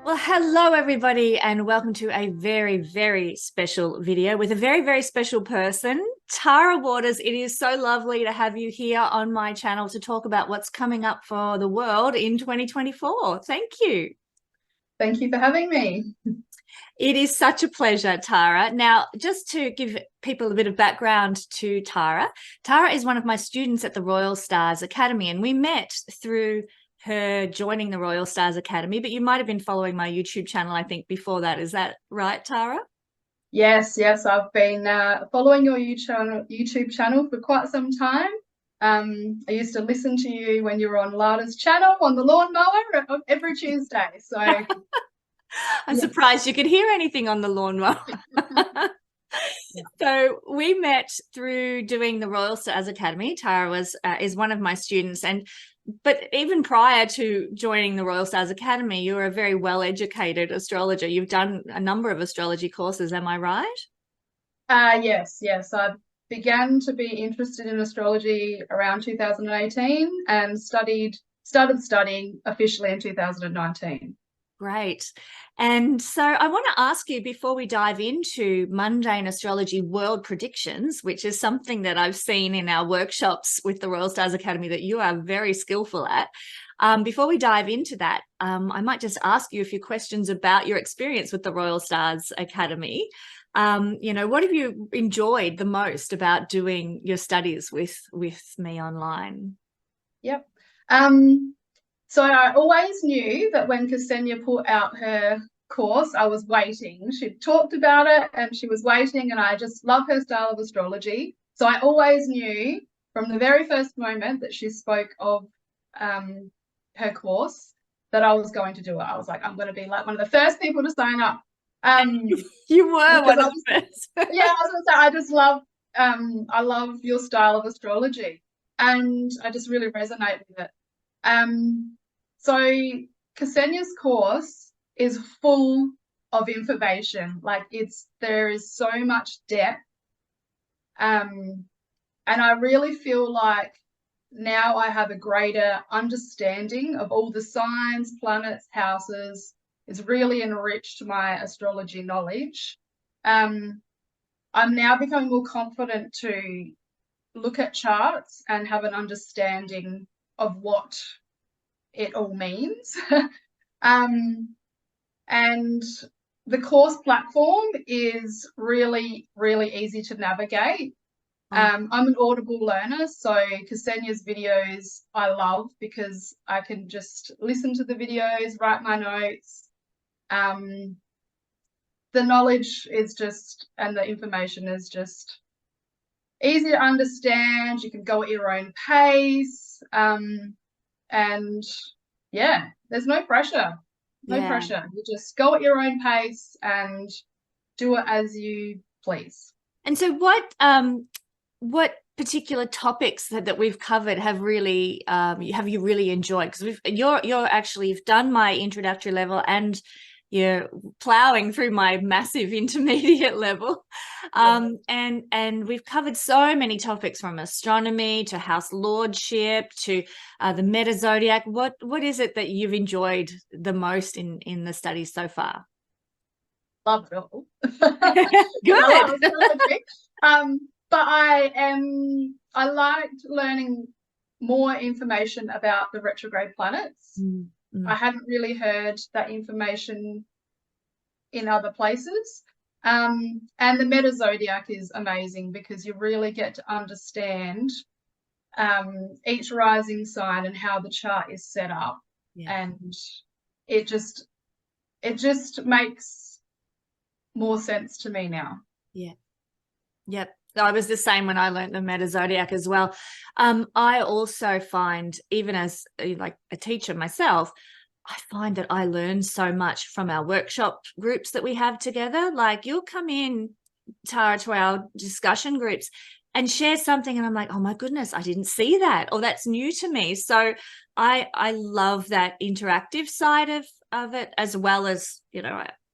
Well, hello everybody, and welcome to a very, very special video with a very, very special person, Tara Waters. It is so lovely to have you here on my channel to talk about what's coming up for the world in 2024. Thank you. Thank you for having me. It is such a pleasure, Tara. Now, just to give people a bit of background to Tara, Tara is one of my students at the Royal Stars Academy, and we met through her joining the Royal Stars Academy, but you might have been following my YouTube channel, I think, before that. Is that right, Tara? Yes, I've been following your YouTube channel for quite some time. I used to listen to you when you were on Lada's channel on the lawnmower every Tuesday. So I'm surprised you could hear anything on the lawnmower. So we met through doing the Royal Stars Academy. Tara is one of my students, but even prior to joining the Royal Stars Academy, you're a very well-educated astrologer. You've done a number of astrology courses, am I right? Yes. I began to be interested in astrology around 2018 and started studying officially in 2019. Great. And so I want to ask you, before we dive into mundane astrology world predictions, which is something that I've seen in our workshops with the Royal Stars Academy that you are very skillful at. Before we dive into that, I might just ask you a few questions about your experience with the Royal Stars Academy. What have you enjoyed the most about doing your studies with me online? Yep. So I always knew that when Kesenya put out her course, I was waiting. She talked about it and she was waiting, and I just love her style of astrology. So I always knew from the very first moment that she spoke of her course that I was going to do it. I was like, I'm going to be like one of the first people to sign up. You were one of the first. Yeah, I was going to say, I love your style of astrology, and I just really resonate with it. So Kesenya's course is full of information. Like there is so much depth. And I really feel like now I have a greater understanding of all the signs, planets, houses. It's really enriched my astrology knowledge. I'm now becoming more confident to look at charts and have an understanding of what it all means. And the course platform is really, really easy to navigate. I'm an Audible learner, so Kesenya's videos I love because I can just listen to the videos, write my notes. The knowledge is just, and the information is just easy to understand. You can go at your own pace. And yeah, there's no pressure. No pressure. You just go at your own pace and do it as you please. And so what particular topics that we've covered have really have you really enjoyed? Because you've done my introductory level and you're plowing through my massive intermediate level. And we've covered so many topics, from astronomy to house lordship to the meta zodiac. What is it that you've enjoyed the most in the studies so far? Love it all. Good. But I liked learning more information about the retrograde planets. I hadn't really heard that information in other places. And the meta zodiac is amazing because you really get to understand each rising sign and how the chart is set up. Yeah. And it just makes more sense to me now. Yeah. Yep. I was the same when I learned the meta zodiac as well. I also find, even as like a teacher myself, I find that I learn so much from our workshop groups that we have together. Like, you'll come in, Tara, to our discussion groups and share something, and I'm like, oh my goodness, I didn't see that, or that's new to me. So I love that interactive side of it, as well as,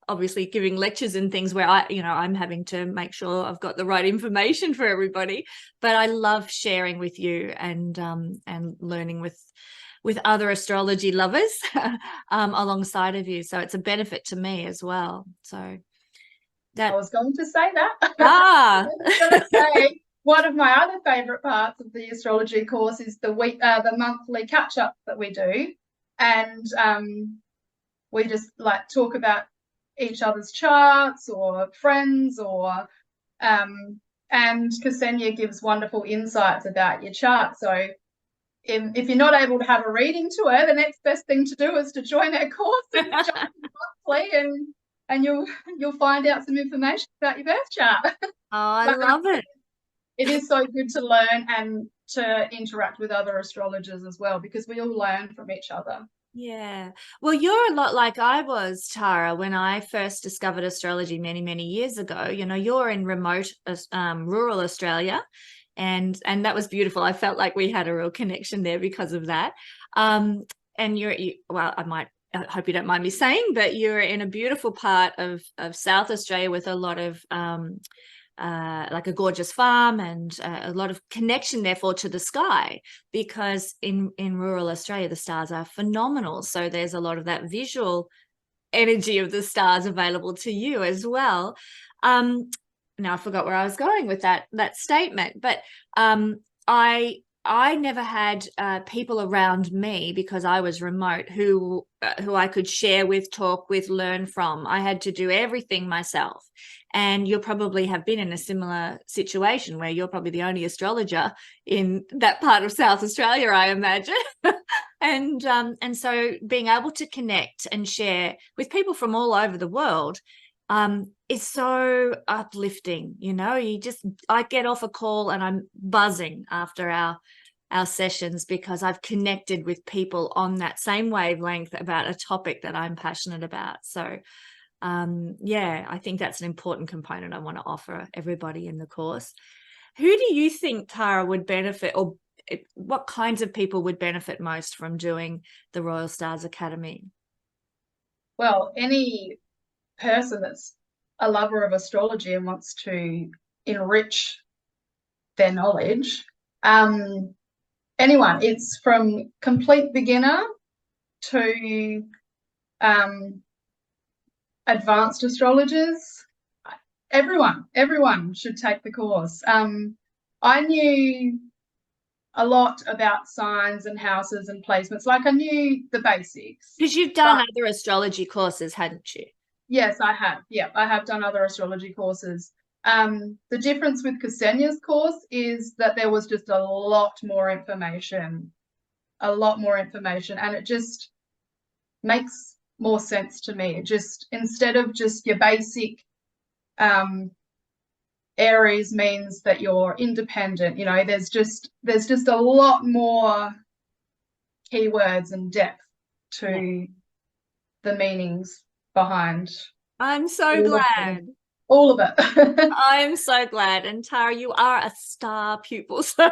obviously giving lectures and things where I'm having to make sure I've got the right information for everybody, but I love sharing with you and learning with other astrology lovers alongside of you. So it's a benefit to me as well. So I was going to say that. I was going to say one of my other favorite parts of the astrology course is the monthly catch up that we do, and we just like talk about each other's charts or friends, or and Kesenya gives wonderful insights about your chart. So if you're not able to have a reading to her, the next best thing to do is to join her course and join monthly, and you'll find out some information about your birth chart. Oh, I love it. It is so good to learn and to interact with other astrologers as well, because we all learn from each other. Yeah. Well, you're a lot like I was, Tara, when I first discovered astrology many, many years ago. You're in remote rural Australia, and that was beautiful. I felt like we had a real connection there because of that. And well, I hope you don't mind me saying, but you're in a beautiful part of South Australia with a lot of like a gorgeous farm and a lot of connection therefore to the sky, because in rural Australia the stars are phenomenal, so there's a lot of that visual energy of the stars available to you as well. Now I forgot where I was going with that statement, but I never had people around me, because I was remote, who I could share with, talk with, learn from. I had to do everything myself. And you'll probably have been in a similar situation where you're probably the only astrologer in that part of South Australia, I imagine. And so being able to connect and share with people from all over the world is so uplifting. I get off a call and I'm buzzing after our sessions, because I've connected with people on that same wavelength about a topic that I'm passionate about. So yeah, I think that's an important component I want to offer everybody in the course. Who do you think, Tara, would benefit, or what kinds of people would benefit most from doing the Royal Stars Academy? Well, any person that's a lover of astrology and wants to enrich their knowledge, anyone. It's from complete beginner to advanced astrologers. Everyone should take the course. I knew a lot about signs and houses and placements. Like, I knew the basics. Because you've done other astrology courses, hadn't you? Yes, I have. Yeah, I have done other astrology courses. The difference with Kesenya's course is that there was just a lot more information, and it just makes more sense to me. It just, instead of just your basic Aries means that you're independent, there's just a lot more keywords and depth to the meanings behind. I'm so glad. All of it. I'm so glad. And Tara, you are a star pupil, so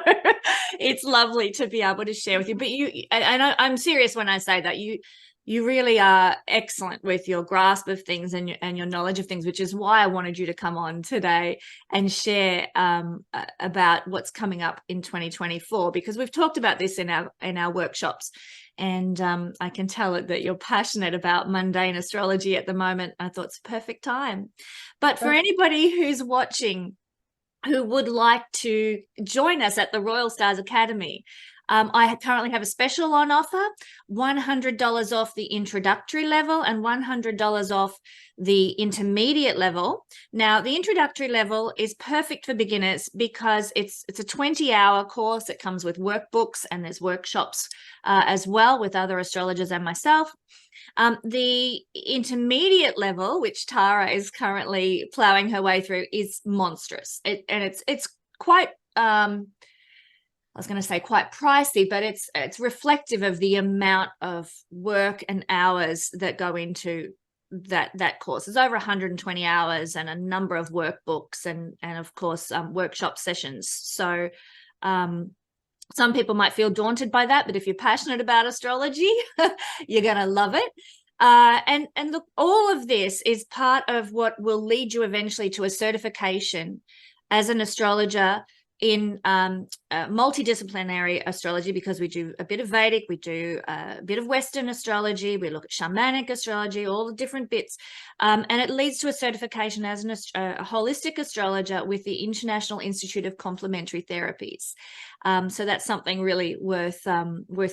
it's lovely to be able to share with you. But I'm serious when I say that you really are excellent with your grasp of things and your knowledge of things, which is why I wanted you to come on today and share about what's coming up in 2024, because we've talked about this in our workshops, and I can tell that you're passionate about mundane astrology at the moment. I thought it's a perfect time. But for anybody who's watching who would like to join us at the Royal Stars Academy, I currently have a special on offer, $100 off the introductory level and $100 off the intermediate level. Now, the introductory level is perfect for beginners because it's a 20-hour course. It comes with workbooks, and there's workshops as well with other astrologers and myself. The intermediate level, which Tara is currently plowing her way through, is monstrous. It's quite I was going to say quite pricey, but it's reflective of the amount of work and hours that go into that course. It's over 120 hours and a number of workbooks and of course workshop sessions. So some people might feel daunted by that, but if you're passionate about astrology, you're going to love it. And look, all of this is part of what will lead you eventually to a certification as an astrologer in multidisciplinary astrology, because we do a bit of Vedic, we do a bit of Western astrology, we look at shamanic astrology, all the different bits. And it leads to a certification as a holistic astrologer with the International Institute of Complementary Therapies. So that's something really worth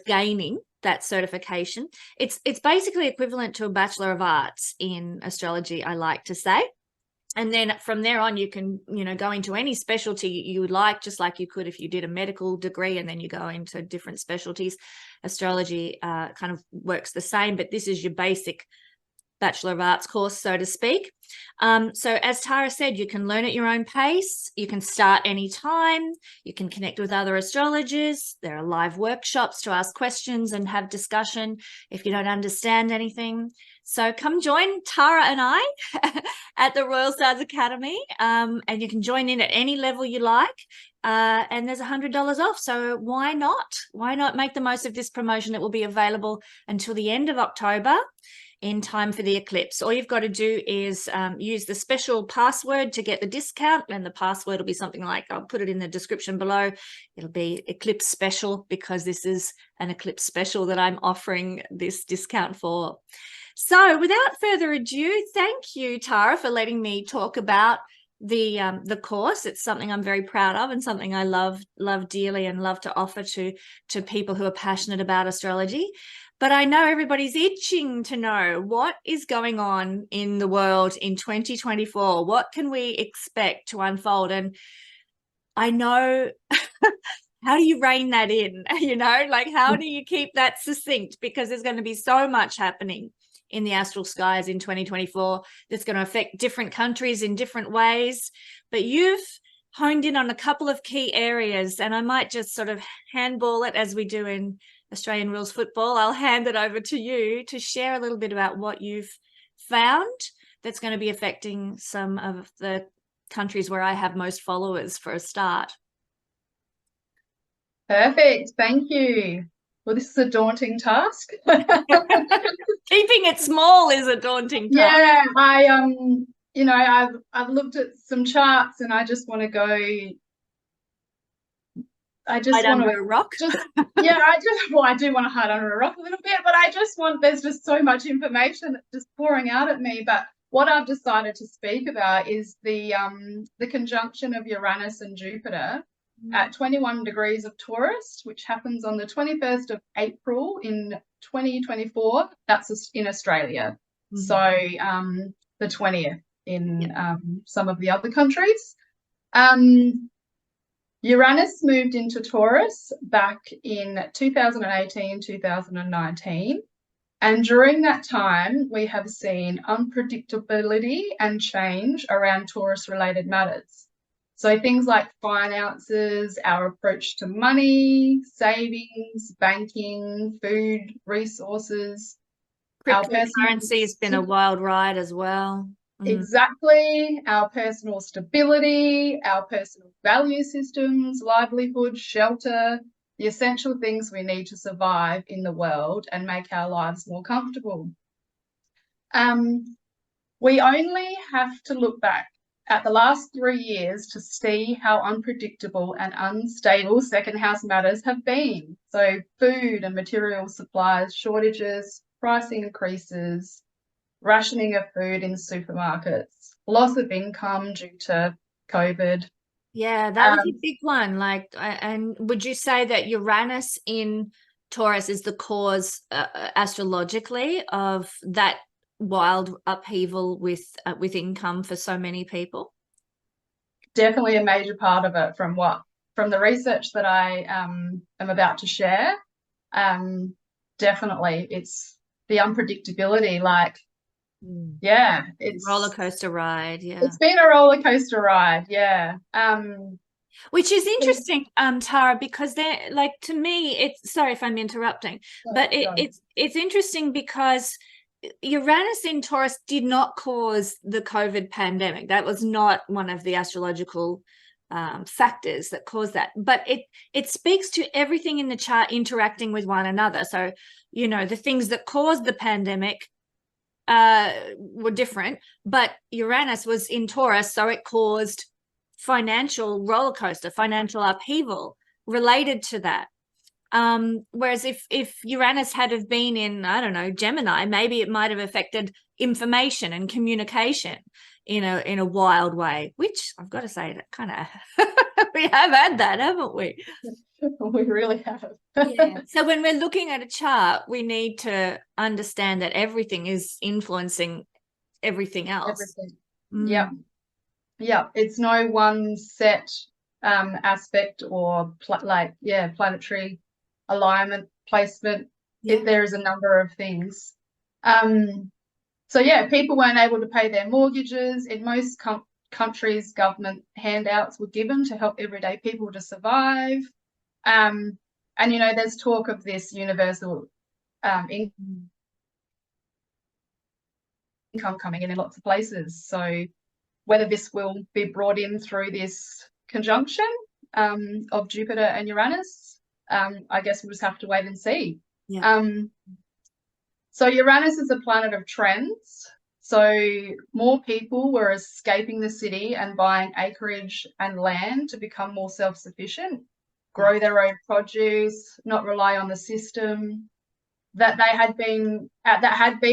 gaining, that certification. It's basically equivalent to a Bachelor of Arts in astrology, I like to say. And then from there on, you can, go into any specialty you would like, just like you could if you did a medical degree and then you go into different specialties. Astrology kind of works the same, but this is your basic Bachelor of Arts course, so to speak. So as Tara said, you can learn at your own pace. You can start anytime. You can connect with other astrologers. There are live workshops to ask questions and have discussion if you don't understand anything. So come join Tara and I at the Royal Stars Academy, and you can join in at any level you like. And there's $100 off. So why not? Why not make the most of this promotion? It will be available until the end of October, in time for the eclipse. All you've got to do is use the special password to get the discount, and the password will be something like, I'll put it in the description below. It'll be eclipse special, because this is an eclipse special that I'm offering this discount for. So without further ado, thank you, Tara, for letting me talk about the course. It's something I'm very proud of and something I love dearly and love to offer to people who are passionate about astrology. But I know everybody's itching to know what is going on in the world in 2024. What can we expect to unfold? And I know, how do you rein that in? Like, how do you keep that succinct? Because there's going to be so much happening in the astral skies in 2024 that's going to affect different countries in different ways. But you've honed in on a couple of key areas, and I might just sort of handball it as we do in Australian rules football. I'll hand it over to you to share a little bit about what you've found that's going to be affecting some of the countries where I have most followers, for a start. Perfect. Thank you. Well, this is a daunting task. Keeping it small is a daunting task. Yeah, I've looked at some charts, and I just want to go. I just want under a rock. I do want to hide under a rock a little bit, but there's just so much information that's just pouring out at me. But what I've decided to speak about is the conjunction of Uranus and Jupiter at 21 degrees of Taurus, which happens on the 21st of April in 2024. That's in Australia. So the 20th in some of the other countries. Uranus moved into Taurus back in 2018, 2019. And during that time, we have seen unpredictability and change around Taurus-related matters. So things like finances, our approach to money, savings, banking, food, resources. Cryptocurrency has been a wild ride as well. Exactly. Our personal stability, our personal value systems, livelihood, shelter, the essential things we need to survive in the world and make our lives more comfortable. We only have to look back at the last 3 years to see how unpredictable and unstable second house matters have been. So food and material supplies, shortages, price increases, rationing of food in supermarkets, loss of income due to COVID. Yeah, that was a big one. And would you say that Uranus in Taurus is the cause astrologically of that wild upheaval with income for so many people? Definitely a major part of it from the research that I am about to share. Definitely, it's the unpredictability, it's roller coaster ride. Yeah, it's been a roller coaster ride. Which is interesting, Tara, because to me, it's, sorry if I'm interrupting, but it's interesting because Uranus in Taurus did not cause the COVID pandemic. That was not one of the astrological factors that caused that, but it speaks to everything in the chart interacting with one another. So the things that caused the pandemic were different, but Uranus was in Taurus, so it caused financial roller coaster, financial upheaval related to that. Whereas if Uranus had have been in, I don't know, Gemini, maybe it might have affected information and communication in a wild way, which I've got to say that kind of we have had that, haven't we? We really have. Yeah. So when we're looking at a chart, we need to understand that everything is influencing everything else. Everything. Yeah. It's no one set aspect or planetary alignment, placement. There is a number of things. So yeah, people weren't able to pay their mortgages. In most countries, government handouts were given to help everyday people to survive. And there's talk of this universal income coming in lots of places. So whether this will be brought in through this conjunction of Jupiter and Uranus, I guess we'll just have to wait and see. So Uranus is a planet of trends. So more people were escaping the city and buying acreage and land to become more self-sufficient, grow their own produce, not rely on the system that had been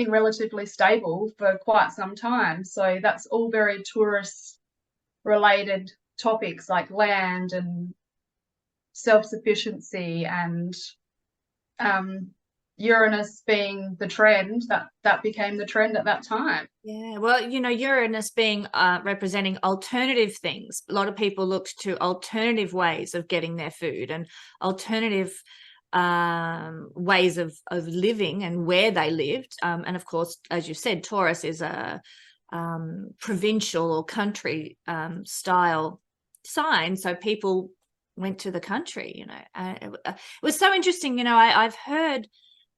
relatively stable for quite some time. So that's all very tourist related topics like land and self-sufficiency, and Uranus being the trend, that became the trend at that time. Yeah, well, Uranus being representing alternative things. A lot of people looked to alternative ways of getting their food and alternative ways of living and where they lived. And of course, as you said, Taurus is a provincial or country style sign. So people went to the country, it was so interesting. I've heard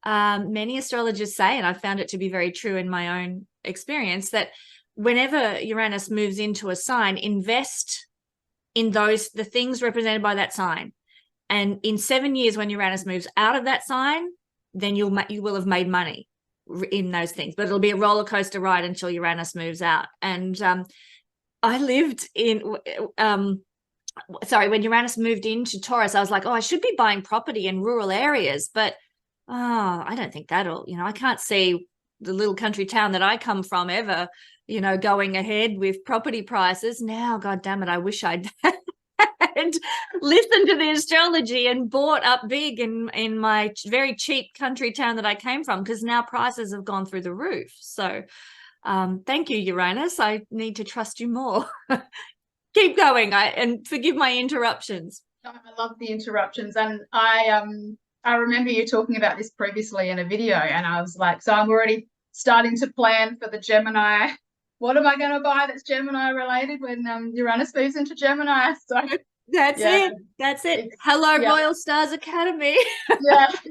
many astrologers say, and I found it to be very true in my own experience, that whenever Uranus moves into a sign, invest in the things represented by that sign. And in 7 years, when Uranus moves out of that sign, then you will have made money in those things. But it'll be a roller coaster ride until Uranus moves out. And I lived in when Uranus moved into Taurus, I was like, I should be buying property in rural areas, but I don't think that'll, I can't see the little country town that I come from ever, going ahead with property prices. Now, God damn it, I wish I'd had listened to the astrology and bought up big in my very cheap country town that I came from, because now prices have gone through the roof. So thank you, Uranus. I need to trust you more. Keep going, and forgive my interruptions. I love the interruptions, and I remember you talking about this previously in a video, and I was like, so I'm already starting to plan for the Gemini. What am I going to buy that's Gemini related when Uranus moves into Gemini? So that's it. Hello, Royal Stars Academy.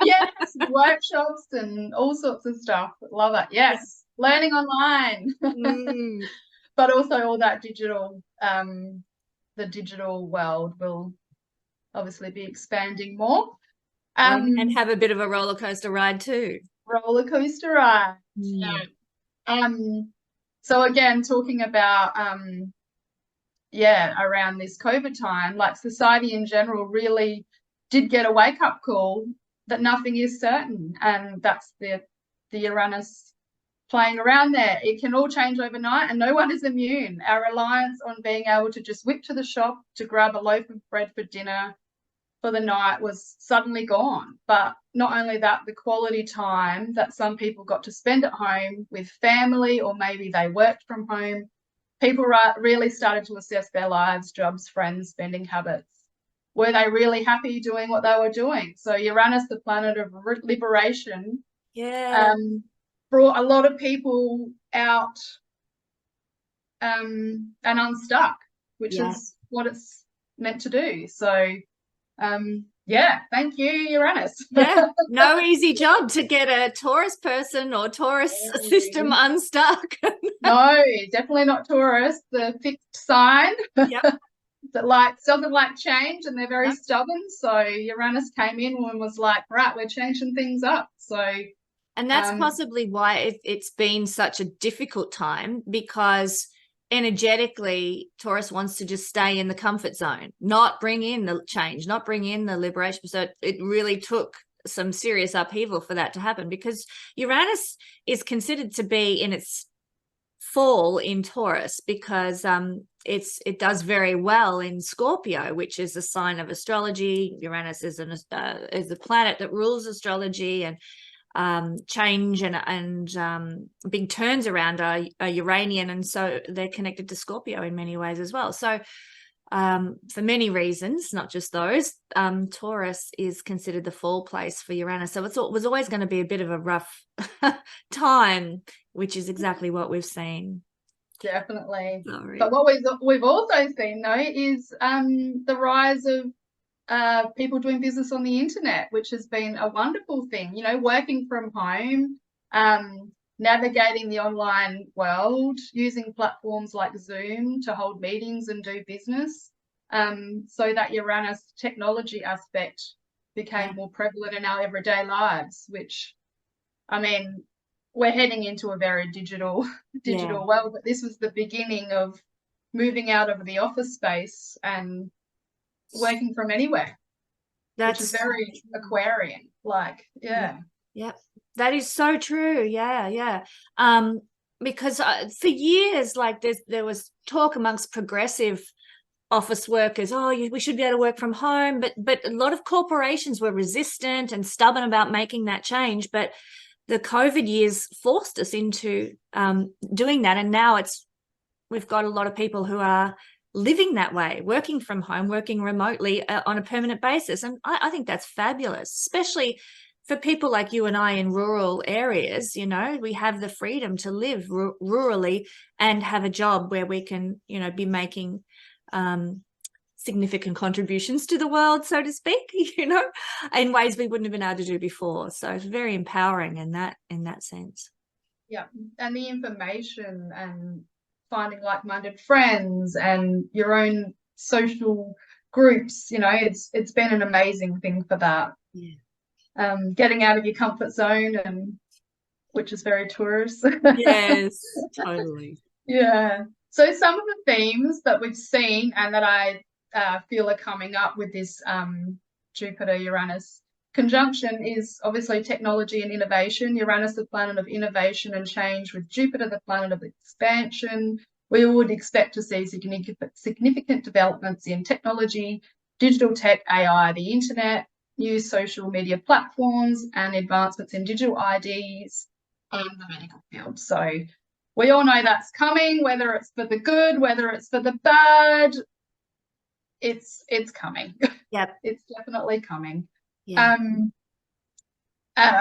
Yes, workshops and all sorts of stuff. Love it. Yes, learning online. But also all that digital, the digital world will obviously be expanding more. And have a bit of a roller coaster ride too. Roller coaster ride. So again, talking about around this COVID time, like society in general really did get a wake-up call that nothing is certain, and that's the Uranus playing around there. It can all change overnight, and no one is immune. Our reliance on being able to just whip to the shop to grab a loaf of bread for dinner for the night was suddenly gone. But not only that, the quality time that some people got to spend at home with family, or maybe they worked from home, people really started to assess their lives, jobs, friends, spending habits. Were they really happy doing what they were doing? So Uranus, the planet of liberation, brought a lot of people out and unstuck, which is what it's meant to do. So thank you, Uranus. No easy job to get a Taurus person or Taurus system unstuck. No, definitely not Taurus, the fixed sign that doesn't like change, and they're very stubborn. So Uranus came in and was like, right, we're changing things up. So And that's possibly why it's been such a difficult time, because energetically Taurus wants to just stay in the comfort zone, not bring in the change, not bring in the liberation. So it really took some serious upheaval for that to happen, because Uranus is considered to be in its fall in Taurus, because it does very well in Scorpio, which is a sign of astrology. Uranus is the planet that rules astrology, and change and big turns around are Uranian, and so they're connected to Scorpio in many ways as well. So for many reasons, not just those, Taurus is considered the fall place for Uranus. So it was always going to be a bit of a rough time, which is exactly what we've seen. Definitely. Sorry. But what we've also seen, though, is the rise of people doing business on the internet, which has been a wonderful thing, you know, working from home, navigating the online world, using platforms like Zoom to hold meetings and do business. So that Uranus technology aspect became more prevalent in our everyday lives, which, I mean, we're heading into a very digital world, but this was the beginning of moving out of the office space and working from anywhere. Which is very Aquarian, like, yeah. That is so true. Because for years, like, there was talk amongst progressive office workers, we should be able to work from home, but a lot of corporations were resistant and stubborn about making that change. But the COVID years forced us into doing that, and now we've got a lot of people who are living that way, working from home, working remotely on a permanent basis. And I think that's fabulous, especially for people like you and I in rural areas. You know, we have the freedom to live rurally and have a job where we can, you know, be making significant contributions to the world, so to speak, you know, in ways we wouldn't have been able to do before. So it's very empowering in that sense. Yeah. And the information and finding like-minded friends and your own social groups, you know, it's been an amazing thing for that. Getting out of your comfort zone, and which is very Taurus. Yes, totally. Yeah. So some of the themes that we've seen and that I feel are coming up with this Jupiter-Uranus conjunction is obviously technology and innovation. Uranus, the planet of innovation and change, with Jupiter, the planet of expansion. We would expect to see significant developments in technology, digital tech, AI, the internet, new social media platforms, and advancements in digital IDs and the medical field. So we all know that's coming, whether it's for the good, whether it's for the bad, it's coming. Yep. It's definitely coming. Yeah.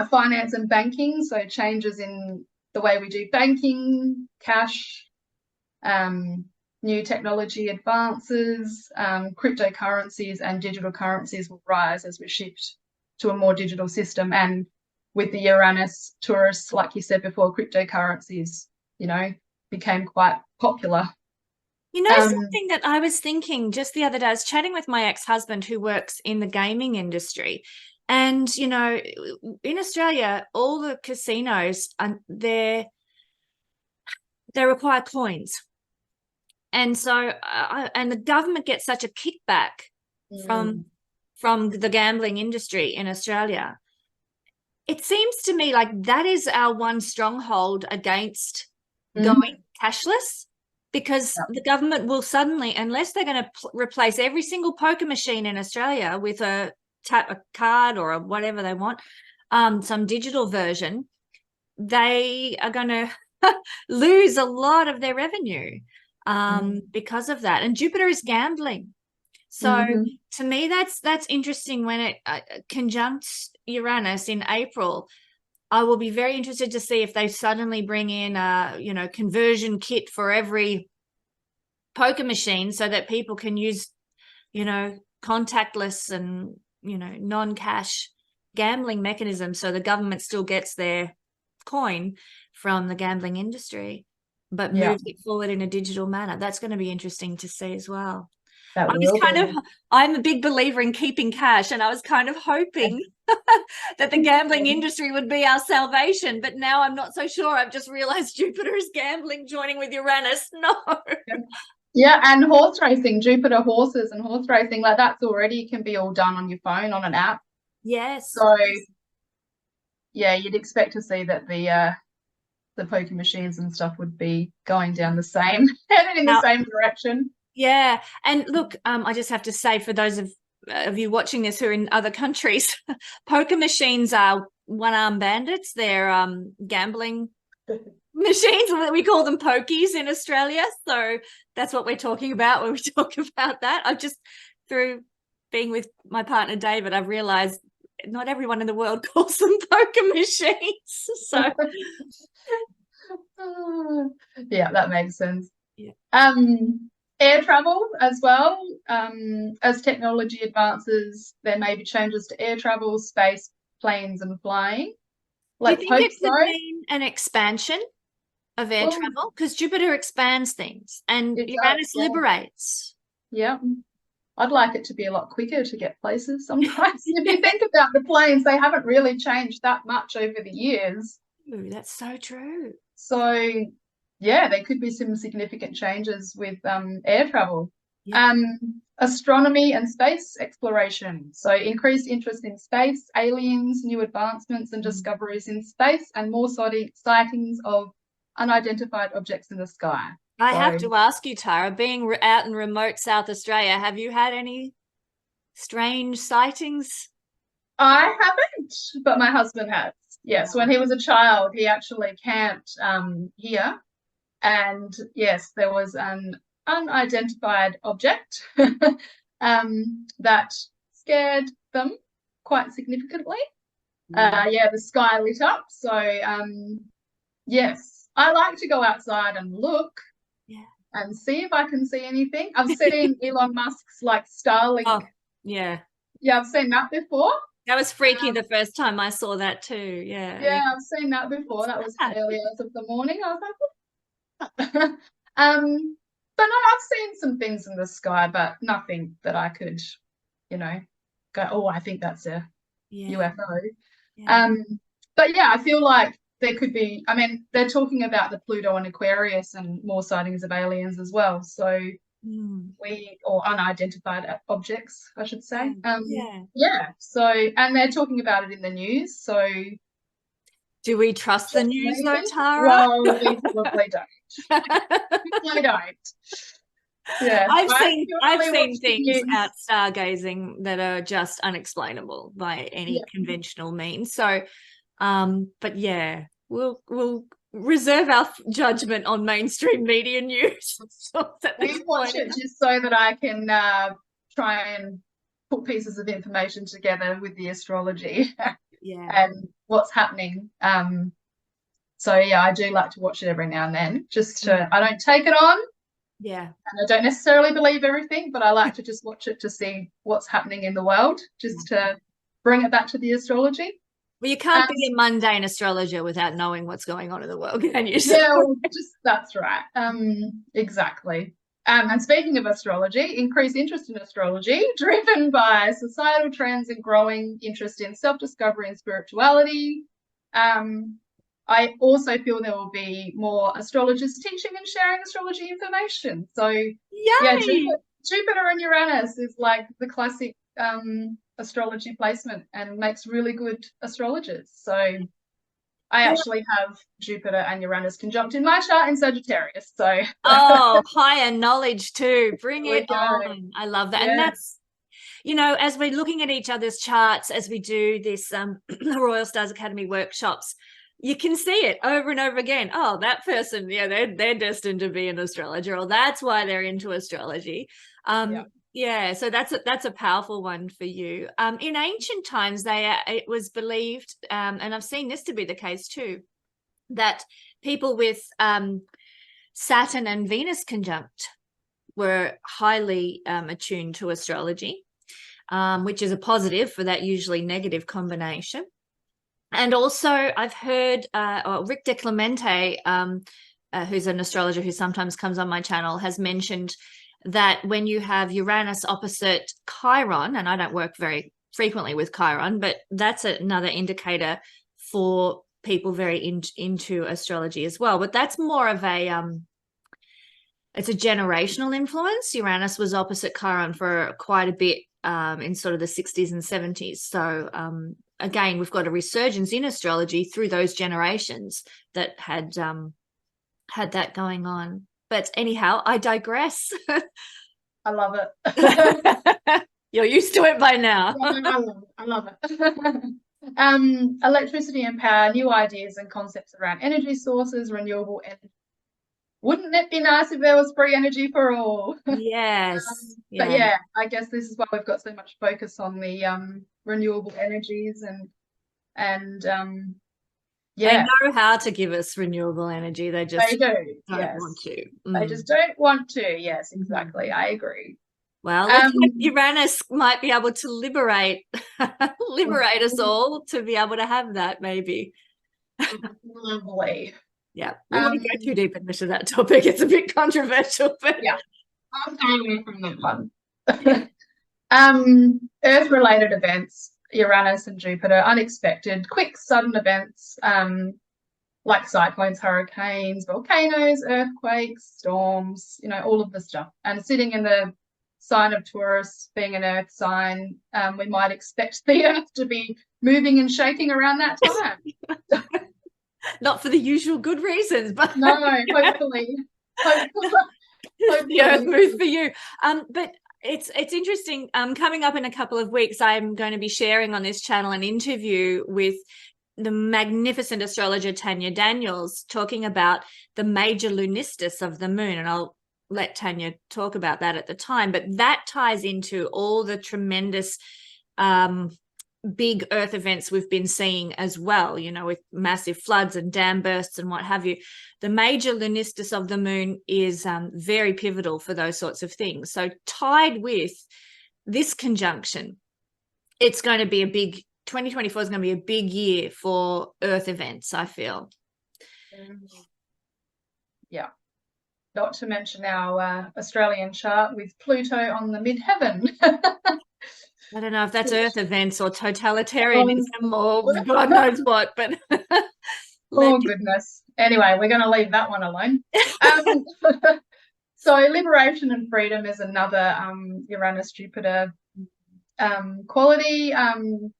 Finance and banking, so changes in the way we do banking, cash, new technology advances, cryptocurrencies and digital currencies will rise as we shift to a more digital system. And with the Uranus Taurus, like you said before, cryptocurrencies, you know, became quite popular. You know, something that I was thinking just the other day, I was chatting with my ex-husband who works in the gaming industry. And, you know, in Australia, all the casinos, they require coins. And so, and the government gets such a kickback from the gambling industry in Australia. It seems to me like that is our one stronghold against going cashless, because the government will suddenly, unless they're going to replace every single poker machine in Australia with a card or whatever they want, some digital version, they are going to lose a lot of their revenue because of that. And Jupiter is gambling. So to me, that's interesting when it conjuncts Uranus in April. I will be very interested to see if they suddenly bring in a, you know, conversion kit for every poker machine so that people can use, you know, contactless and, you know, non-cash gambling mechanisms, so the government still gets their coin from the gambling industry, but moves it forward in a digital manner. That's going to be interesting to see as well. I'm a big believer in keeping cash, and I was kind of hoping that the gambling industry would be our salvation, but now I'm not so sure. I've just realized Jupiter is gambling, joining with Uranus. No. Yeah, and horse racing, Jupiter horses and horse racing, like that's already can be all done on your phone on an app. Yes. So yeah, you'd expect to see that the poker machines and stuff would be going down the same, headed in the same direction. Yeah, and look, I just have to say, for those of you watching this who are in other countries, poker machines are one-armed bandits. They're gambling machines. We call them pokies in Australia. So that's what we're talking about when we talk about that. I've just, through being with my partner David, I've realized not everyone in the world calls them poker machines. So yeah, that makes sense. Yeah. Air travel as well. As technology advances, there may be changes to air travel, space, planes, and flying. Do you think it could mean an expansion of air travel? Because Jupiter expands things and Uranus liberates. Yeah. I'd like it to be a lot quicker to get places sometimes. If you think about the planes, they haven't really changed that much over the years. Ooh, that's so true. So yeah, there could be some significant changes with air travel. Yeah. Astronomy and space exploration. So increased interest in space, aliens, new advancements and discoveries in space, and more sightings of unidentified objects in the sky. I have to ask you, Tara, being out in remote South Australia, have you had any strange sightings? I haven't, but my husband has. Yes, when he was a child, he actually camped here. And yes, there was an unidentified object that scared them quite significantly. Yeah, the sky lit up. So yes, I like to go outside and look and see if I can see anything. I've seen Elon Musk's like Starlink. Oh, yeah. Yeah, I've seen that before. That was freaky the first time I saw that too. Yeah. Yeah, I've seen that before. That was early hours of the morning. I was like, but no, I've seen some things in the sky, but nothing that I could, you know, go, oh, I think that's a UFO. Yeah. But yeah, I feel like there could be, I mean, they're talking about the Pluto and Aquarius and more sightings of aliens as well. So or unidentified objects, I should say. Yeah. So, and they're talking about it in the news. So do we trust the news though, Tara? Well, we probably don't. We don't. Yeah, I've seen things out stargazing that are just unexplainable by any conventional means. So, but yeah, we'll reserve our judgment on mainstream media news. We watch it just so that I can try and put pieces of information together with the astrology and what's happening. So yeah, I do like to watch it every now and then. Just to, I don't take it on. Yeah. And I don't necessarily believe everything, but I like to just watch it to see what's happening in the world, just to bring it back to the astrology. Well, you can't be a mundane astrologer without knowing what's going on in the world, can you? Yeah, well, that's right. Exactly. And speaking of astrology, increased interest in astrology, driven by societal trends and growing interest in self-discovery and spirituality. I also feel there will be more astrologers teaching and sharing astrology information. So yeah, Jupiter and Uranus is like the classic astrology placement and makes really good astrologers. So I actually have Jupiter and Uranus conjunct in my chart in Sagittarius. So oh, higher knowledge too. Bring it on. I love that. And that's, you know, as we're looking at each other's charts as we do this Royal Stars Academy workshops, you can see it over and over again. Oh, that person, they're destined to be an astrologer, or that's why they're into astrology. Yeah, so that's a powerful one for you. In ancient times, it was believed, and I've seen this to be the case too, that people with Saturn and Venus conjunct were highly attuned to astrology, which is a positive for that usually negative combination. And also I've heard Rick De Clemente, who's an astrologer who sometimes comes on my channel, has mentioned that when you have Uranus opposite Chiron, and I don't work very frequently with Chiron, but that's another indicator for people very into astrology as well. But that's more of a it's a generational influence. Uranus was opposite Chiron for quite a bit in sort of the 60s and 70s. So again, we've got a resurgence in astrology through those generations that had that going on. But anyhow, I digress. I love it. You're used to it by now. Yeah, I love it. Electricity and power, new ideas and concepts around energy sources, renewable energy. Wouldn't it be nice if there was free energy for all? Yes. But yeah, I guess this is why we've got so much focus on the renewable energies and yeah. They know how to give us renewable energy. They just don't want to. They just don't want to. Yes, exactly. I agree. Well, let's hope Uranus might be able to liberate us all to be able to have that, maybe. Lovely. Yeah, we won't go too deep into that topic. It's a bit controversial, but yeah, I'm staying away from that one. Earth-related events, Uranus and Jupiter, unexpected, quick, sudden events, like cyclones, hurricanes, volcanoes, earthquakes, storms, you know, all of the stuff. And sitting in the sign of Taurus, being an earth sign, we might expect the earth to be moving and shaking around that time. Not for the usual good reasons, but no, hopefully the earth moves for you. But it's interesting. Coming up in a couple of weeks, I'm going to be sharing on this channel an interview with the magnificent astrologer Tanya Daniels, talking about the major lunistus of the moon, and I'll let Tanya talk about that at the time. But that ties into all the tremendous big earth events we've been seeing as well, you know, with massive floods and dam bursts and what have you. The major lunistus of the moon is very pivotal for those sorts of things. So tied with this conjunction, it's going to be a big 2024 is going to be a big year for earth events, I feel. Yeah, not to mention our Australian chart with Pluto on the midheaven. I don't know if that's earth events or totalitarianism or God knows what, but oh goodness. Anyway, we're going to leave that one alone. So liberation and freedom is another Uranus Jupiter quality.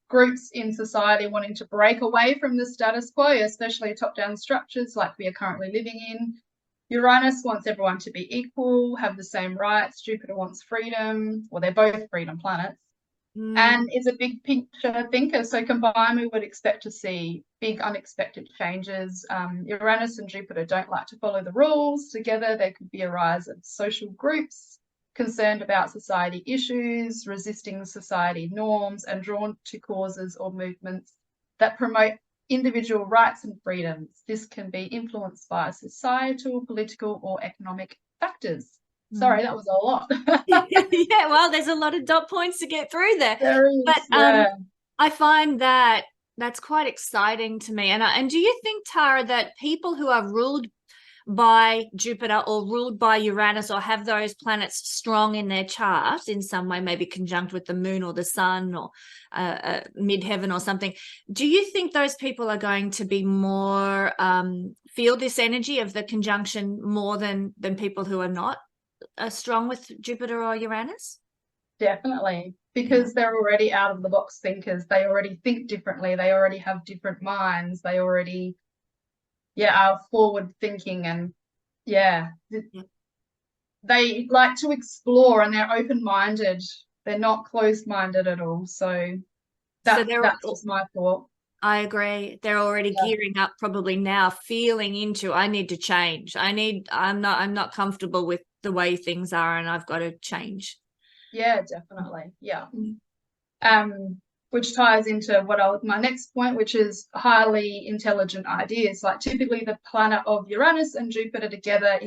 Groups in society wanting to break away from the status quo, especially top-down structures like we are currently living in. Uranus wants everyone to be equal, have the same rights. Jupiter wants freedom. Well, they're both freedom planets. And is a big picture thinker. So combined, we would expect to see big unexpected changes. Uranus and Jupiter don't like to follow the rules. Together, there could be a rise of social groups concerned about society issues, resisting society norms, and drawn to causes or movements that promote individual rights and freedoms. This can be influenced by societal, political, or economic factors. Sorry, that was a lot. Yeah, well, there's a lot of dot points to get through there. There is, but yeah. I find that's quite exciting to me. And do you think, Tara, that people who are ruled by Jupiter or ruled by Uranus or have those planets strong in their chart in some way, maybe conjunct with the moon or the sun or midheaven or something, do you think those people are going to be more feel this energy of the conjunction more than people who are not strong with Jupiter or Uranus? Definitely, because they're already out of the box thinkers. They already think differently. They already have different minds. They already are forward thinking, and they like to explore, and they're open-minded. They're not closed-minded at all. So that's just my thought. I agree. They're already gearing up probably now, feeling into, I need to change. I'm not comfortable with the way things are, and I've got to change. Yeah, definitely. Yeah. Which ties into my next point, which is highly intelligent ideas. Like typically the planet of Uranus and Jupiter together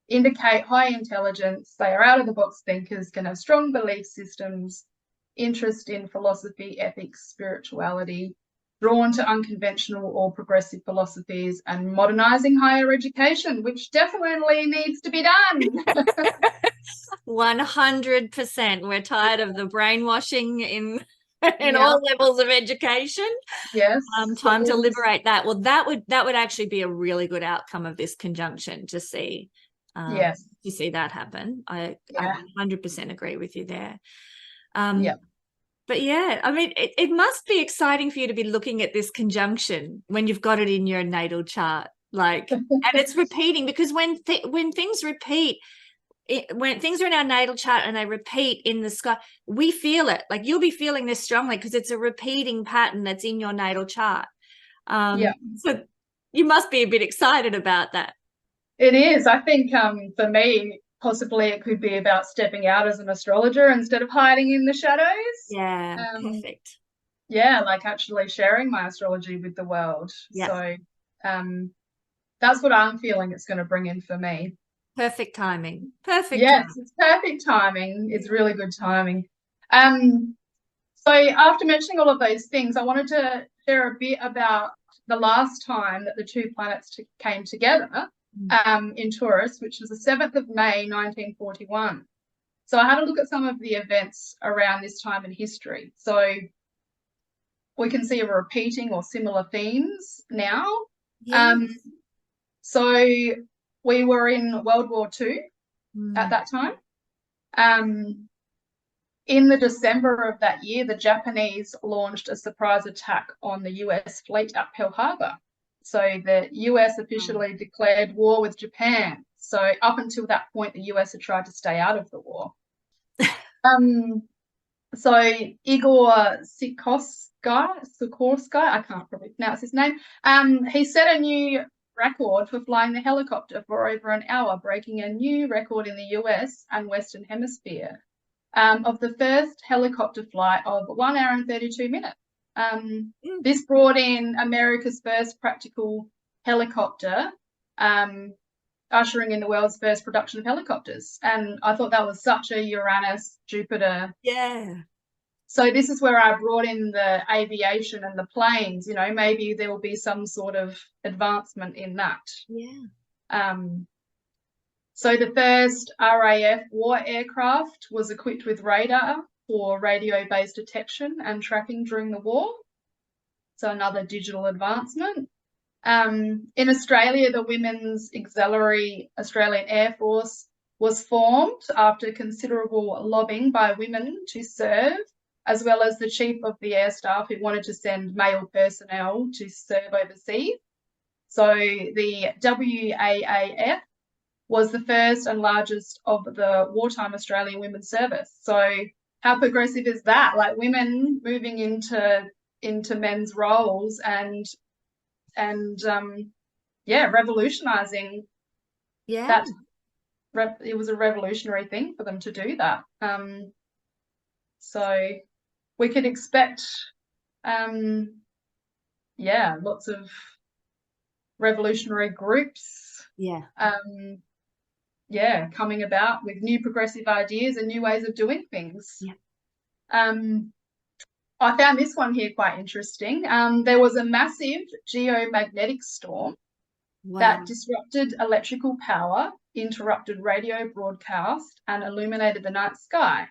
indicate high intelligence. They are out of the box thinkers, can have strong belief systems, interest in philosophy, ethics, spirituality, drawn to unconventional or progressive philosophies, and modernizing higher education, which definitely needs to be done. 100%. We're tired of the brainwashing in Yeah. all levels of education. Yes. Time to it is. liberate that. Well, that would actually be a really good outcome of this conjunction, to see Yes. to see that happen. I Yeah. 100% agree with you there. Yeah. But yeah, I mean, it must be exciting for you to be looking at this conjunction when you've got it in your natal chart, like, and it's repeating, because when things repeat, when things are in our natal chart and they repeat in the sky, we feel it. Like, you'll be feeling this strongly because it's a repeating pattern that's in your natal chart. Yeah. So you must be a bit excited about that. It is. I think for me, possibly it could be about stepping out as an astrologer instead of hiding in the shadows. Yeah, perfect. Yeah, like actually sharing my astrology with the world. Yeah. So that's what I'm feeling it's going to bring in for me. Perfect timing. Perfect. Yes, timing. it's perfect timing. It's really good timing. So after mentioning all of those things, I wanted to share a bit about the last time that the two planets came together in Taurus, which was the 7th of May, 1941. So I had a look at some of the events around this time in history. So we can see a repeating or similar themes now. Yes. So we were in World War II at that time. In the December of that year, the Japanese launched a surprise attack on the US fleet at Pearl Harbor. So the US officially declared war with Japan. So up until that point, the US had tried to stay out of the war. So Igor Sikorsky, I can't probably pronounce his name, he set a new record for flying the helicopter for over an hour, breaking a new record in the US and Western Hemisphere of the first helicopter flight of 1 hour and 32 minutes. This brought in America's first practical helicopter, ushering in the world's first production of helicopters. And I thought that was such a Uranus, Jupiter. Yeah. So this is where I brought in the aviation and the planes, you know, maybe there will be some sort of advancement in that. Yeah. So the first RAF war aircraft was equipped with radar for radio-based detection and tracking during the war. So another digital advancement. In Australia, the Women's Auxiliary Australian Air Force was formed after considerable lobbying by women to serve, as well as the chief of the air staff who wanted to send male personnel to serve overseas. So the WAAF was the first and largest of the wartime Australian women's service. So how progressive is that? Like, women moving into men's roles and revolutionizing that. It was a revolutionary thing for them to do that. So we could expect lots of revolutionary groups coming about with new progressive ideas and new ways of doing things. I found this one here quite interesting. There was a massive geomagnetic storm that disrupted electrical power, interrupted radio broadcast, and illuminated the night sky.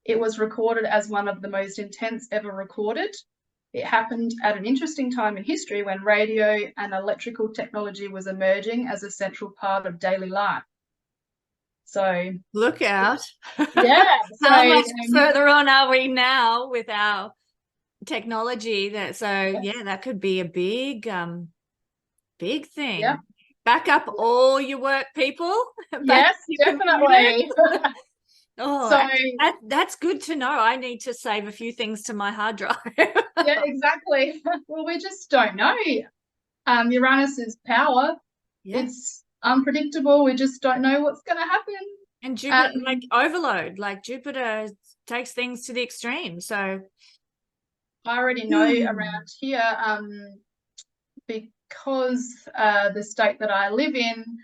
It was recorded as one of the most intense ever recorded. It happened at an interesting time in history when radio and electrical technology was emerging as a central part of daily life. So look out. Yeah. How much further on are we now with our technology? That could be a big thing. Yeah. Back up all your work, people. Yes, definitely. So that's good to know. I need to save a few things to my hard drive. Yeah, exactly. Well, we just don't know. Uranus's power, it's unpredictable. We just don't know what's going to happen. And Jupiter, like overload, like Jupiter takes things to the extreme. So I already know around here, because the state that I live in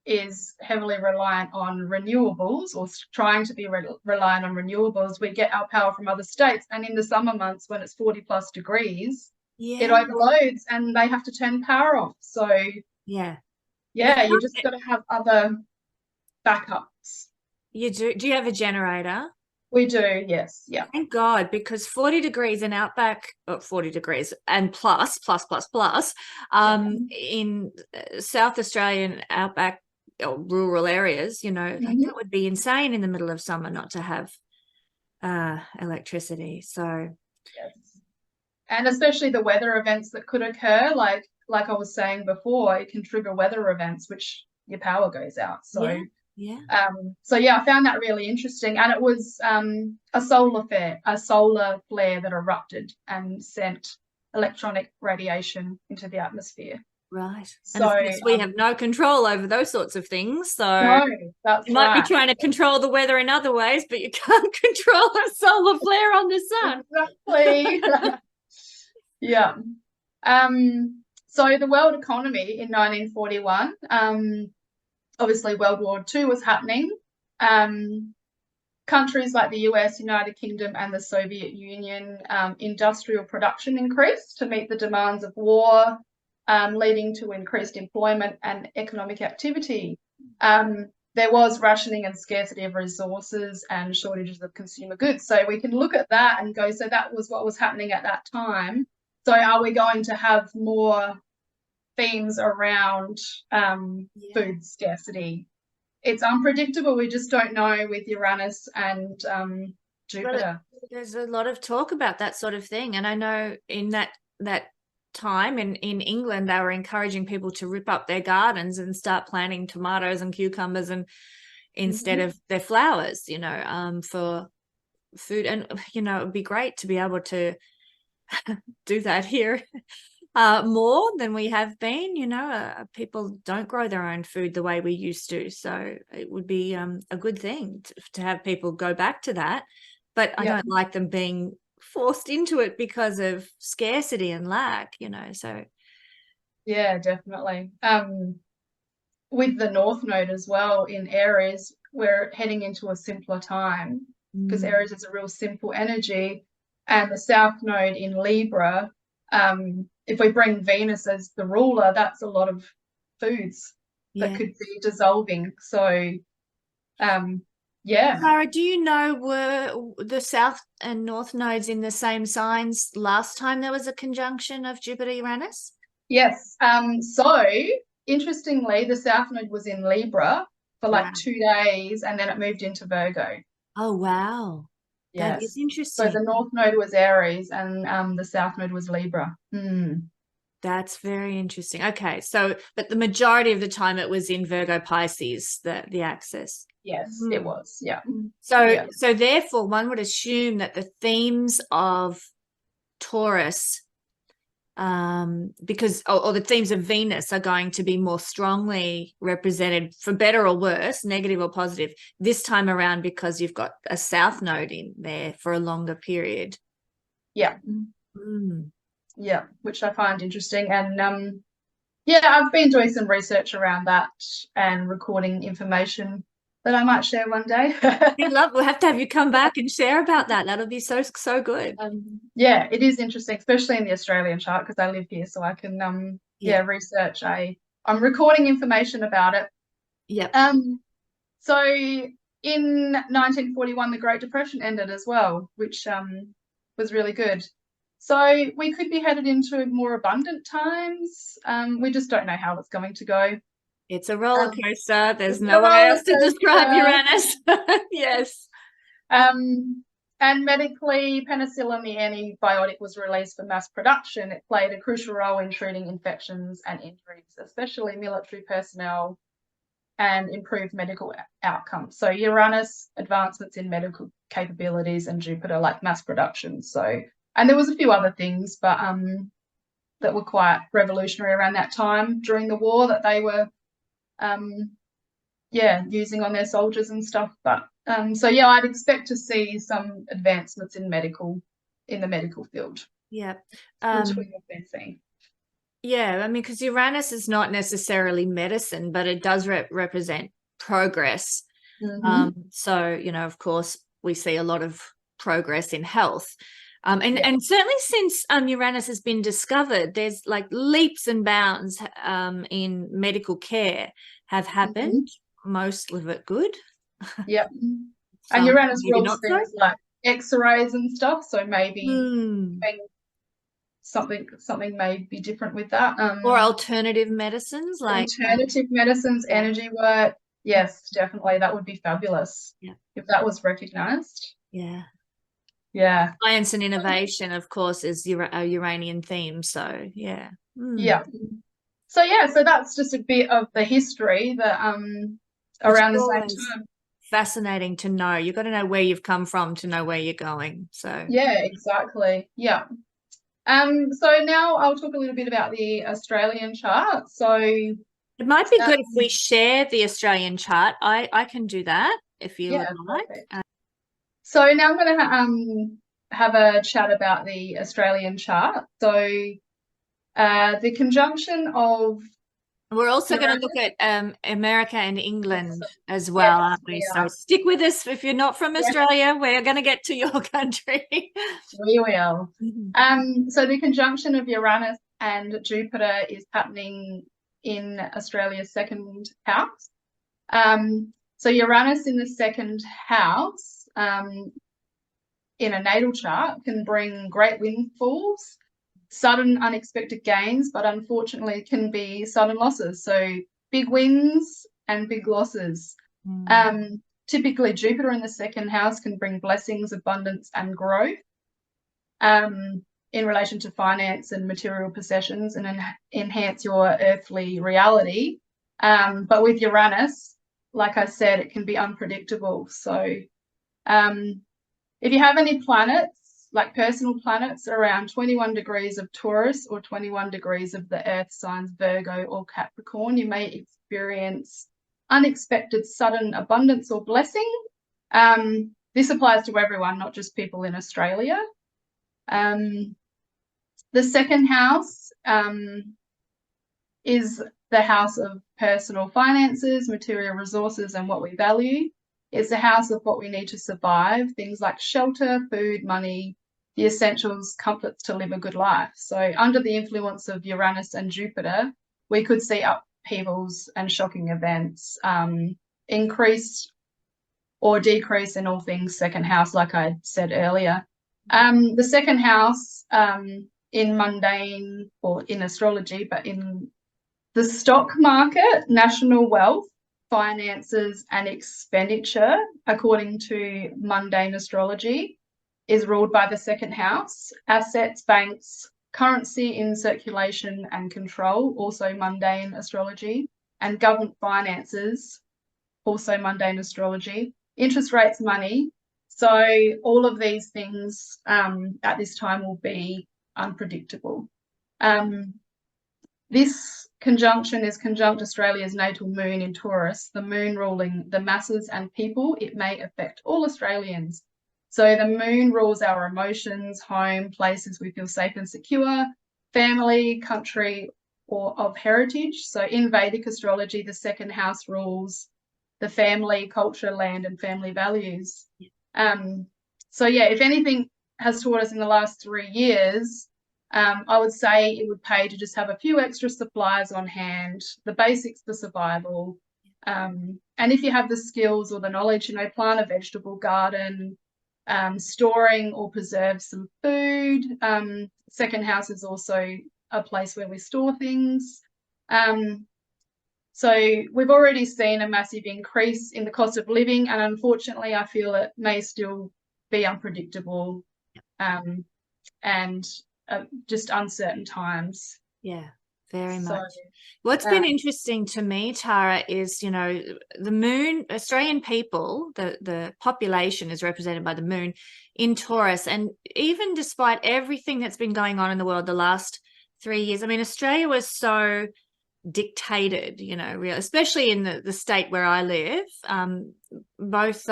is heavily reliant on renewables, or trying to be reliant on renewables. We get our power from other states, and in the summer months when it's 40+ degrees, it overloads and they have to turn power off. So you just got to have other backups. You do. Do you have a generator? We do, yes. Yeah. Thank God, because 40 degrees in outback, 40 degrees and plus, in South Australian outback or rural areas, you know, like that would be insane in the middle of summer not to have electricity. So, yes. And especially the weather events that could occur, like I was saying before, it can trigger weather events, which your power goes out. So, yeah. So yeah, I found that really interesting, and it was a solar flare that erupted and sent electronic radiation into the atmosphere. Right. So, and of course, we have no control over those sorts of things. So no, that's you might right. be trying to control the weather in other ways, but you can't control a solar flare on the sun. Exactly. Yeah. So the world economy in 1941, obviously World War II was happening. Countries like the US, United Kingdom, and the Soviet Union, industrial production increased to meet the demands of war, leading to increased employment and economic activity. There was rationing and scarcity of resources and shortages of consumer goods. So we can look at that and go, so that was what was happening at that time. So are we going to have more themes around food scarcity? It's unpredictable. We just don't know with Uranus and Jupiter. There's a lot of talk about that sort of thing. And I know in that time in England, they were encouraging people to rip up their gardens and start planting tomatoes and cucumbers and instead of their flowers, you know, for food. And, you know, it'd be great to be able to do that here more than we have been. You know, people don't grow their own food the way we used to, so it would be a good thing to have people go back to that, but I don't like them being forced into it because of scarcity and lack, you know. So yeah, definitely. With the North Node as well in Aries, we're heading into a simpler time because Aries is a real simple energy, and the South Node in Libra, if we bring Venus as the ruler, that's a lot of foods that could be dissolving. So, yeah. Clara, do you know, were the South and North nodes in the same signs last time there was a conjunction of Jupiter-Uranus? Yes. So, interestingly, the South Node was in Libra for like 2 days, and then it moved into Virgo. Oh, wow. Yes. That is interesting. So the North Node was Aries and the South Node was Libra. That's very interesting. Okay, so but the majority of the time it was in Virgo Pisces, the axis. Yes, it was. Yeah. So so therefore one would assume that the themes of Taurus, because or the themes of Venus are going to be more strongly represented, for better or worse, negative or positive, this time around, because you've got a South Node in there for a longer period. Yeah. Yeah, which I find interesting. And yeah, I've been doing some research around that and recording information that I might share one day. We'll have to have you come back and share about that. That'll be so good. Yeah, it is interesting, especially in the Australian chart, because I live here, so I can research. I'm recording information about it. Yeah. So in 1941, the Great Depression ended as well, which was really good. So we could be headed into more abundant times. We just don't know how it's going to go. It's a roller coaster. There's no way else to describe Uranus. Yes. And medically, penicillin, the antibiotic, was released for mass production. It played a crucial role in treating infections and injuries, especially military personnel, and improved medical outcomes. So Uranus, advancements in medical capabilities, and Jupiter, like mass production. So, and there was a few other things, but that were quite revolutionary around that time during the war that they were using on their soldiers and stuff. But so yeah, I'd expect to see some advancements in the medical field. Yeah. Which we have been seeing. Yeah, I mean, because Uranus is not necessarily medicine, but it does represent progress. So, you know, of course, we see a lot of progress in health. And certainly since Uranus has been discovered, there's like leaps and bounds in medical care have happened. most of it good. Yep. And Some Uranus maybe rules not so. things like X-rays and stuff, so maybe Hmm. something may be different with that. Or alternative medicines like Alternative medicines, energy work. Yes, definitely. That would be fabulous yeah. if that was recognized. Yeah. Yeah. Science and innovation, of course, is a Uranian theme. So yeah. Yeah. So yeah, so that's just a bit of the history that around the same time. Fascinating to know. You've got to know where you've come from to know where you're going. So Yeah, exactly. Yeah. So now I'll talk a little bit about the Australian chart. So it might be good if we share the Australian chart. I can do that if you would like. So now I'm going to have a chat about the Australian chart. So the conjunction of we're also going to look at America and England as well, aren't we? So stick with us if you're not from Australia. We're going to get to your country. We will. So the conjunction of Uranus and Jupiter is happening in Australia's second house. So Uranus in the second house in a natal chart can bring great windfalls, sudden unexpected gains, but unfortunately can be sudden losses. So big wins and big losses. Typically Jupiter in the second house can bring blessings, abundance and growth in relation to finance and material possessions and enhance your earthly reality. But with Uranus, like I said, it can be unpredictable. So if you have any planets, like personal planets around 21 degrees of Taurus or 21 degrees of the earth signs Virgo or Capricorn, you may experience unexpected sudden abundance or blessing. This applies to everyone, not just people in Australia. The second house is the house of personal finances, material resources, and what we value. It's the house of what we need to survive, things like shelter, food, money, the essentials, comforts to live a good life. So under the influence of Uranus and Jupiter, we could see upheavals and shocking events, increase or decrease in all things second house, like I said earlier. The second house in mundane or in astrology, but in the stock market, national wealth, finances and expenditure, according to mundane astrology, is ruled by the second house. Assets, banks, currency in circulation and control, also mundane astrology, and government finances, also mundane astrology. Interest rates, money. So all of these things at this time will be unpredictable. This conjunction is conjunct Australia's natal moon in Taurus, the moon ruling the masses and people. It may affect all Australians. So the moon rules our emotions, home, places we feel safe and secure, family, country, or of heritage. So in Vedic astrology, the second house rules the family, culture, land, and family values. So yeah, if anything has taught us in the last 3 years, I would say it would pay to just have a few extra supplies on hand, the basics for survival. And if you have the skills or the knowledge, you know, plant a vegetable garden, storing or preserve some food. Second house is also a place where we store things. So we've already seen a massive increase in the cost of living, and unfortunately, I feel it may still be unpredictable and just uncertain times. Yeah, very much. What's been interesting to me, Tara, is, you know, the moon, Australian people, the population is represented by the moon in Taurus. And even despite everything that's been going on in the world the last 3 years, I mean, Australia was so dictated, you know, especially in the state where I live. Both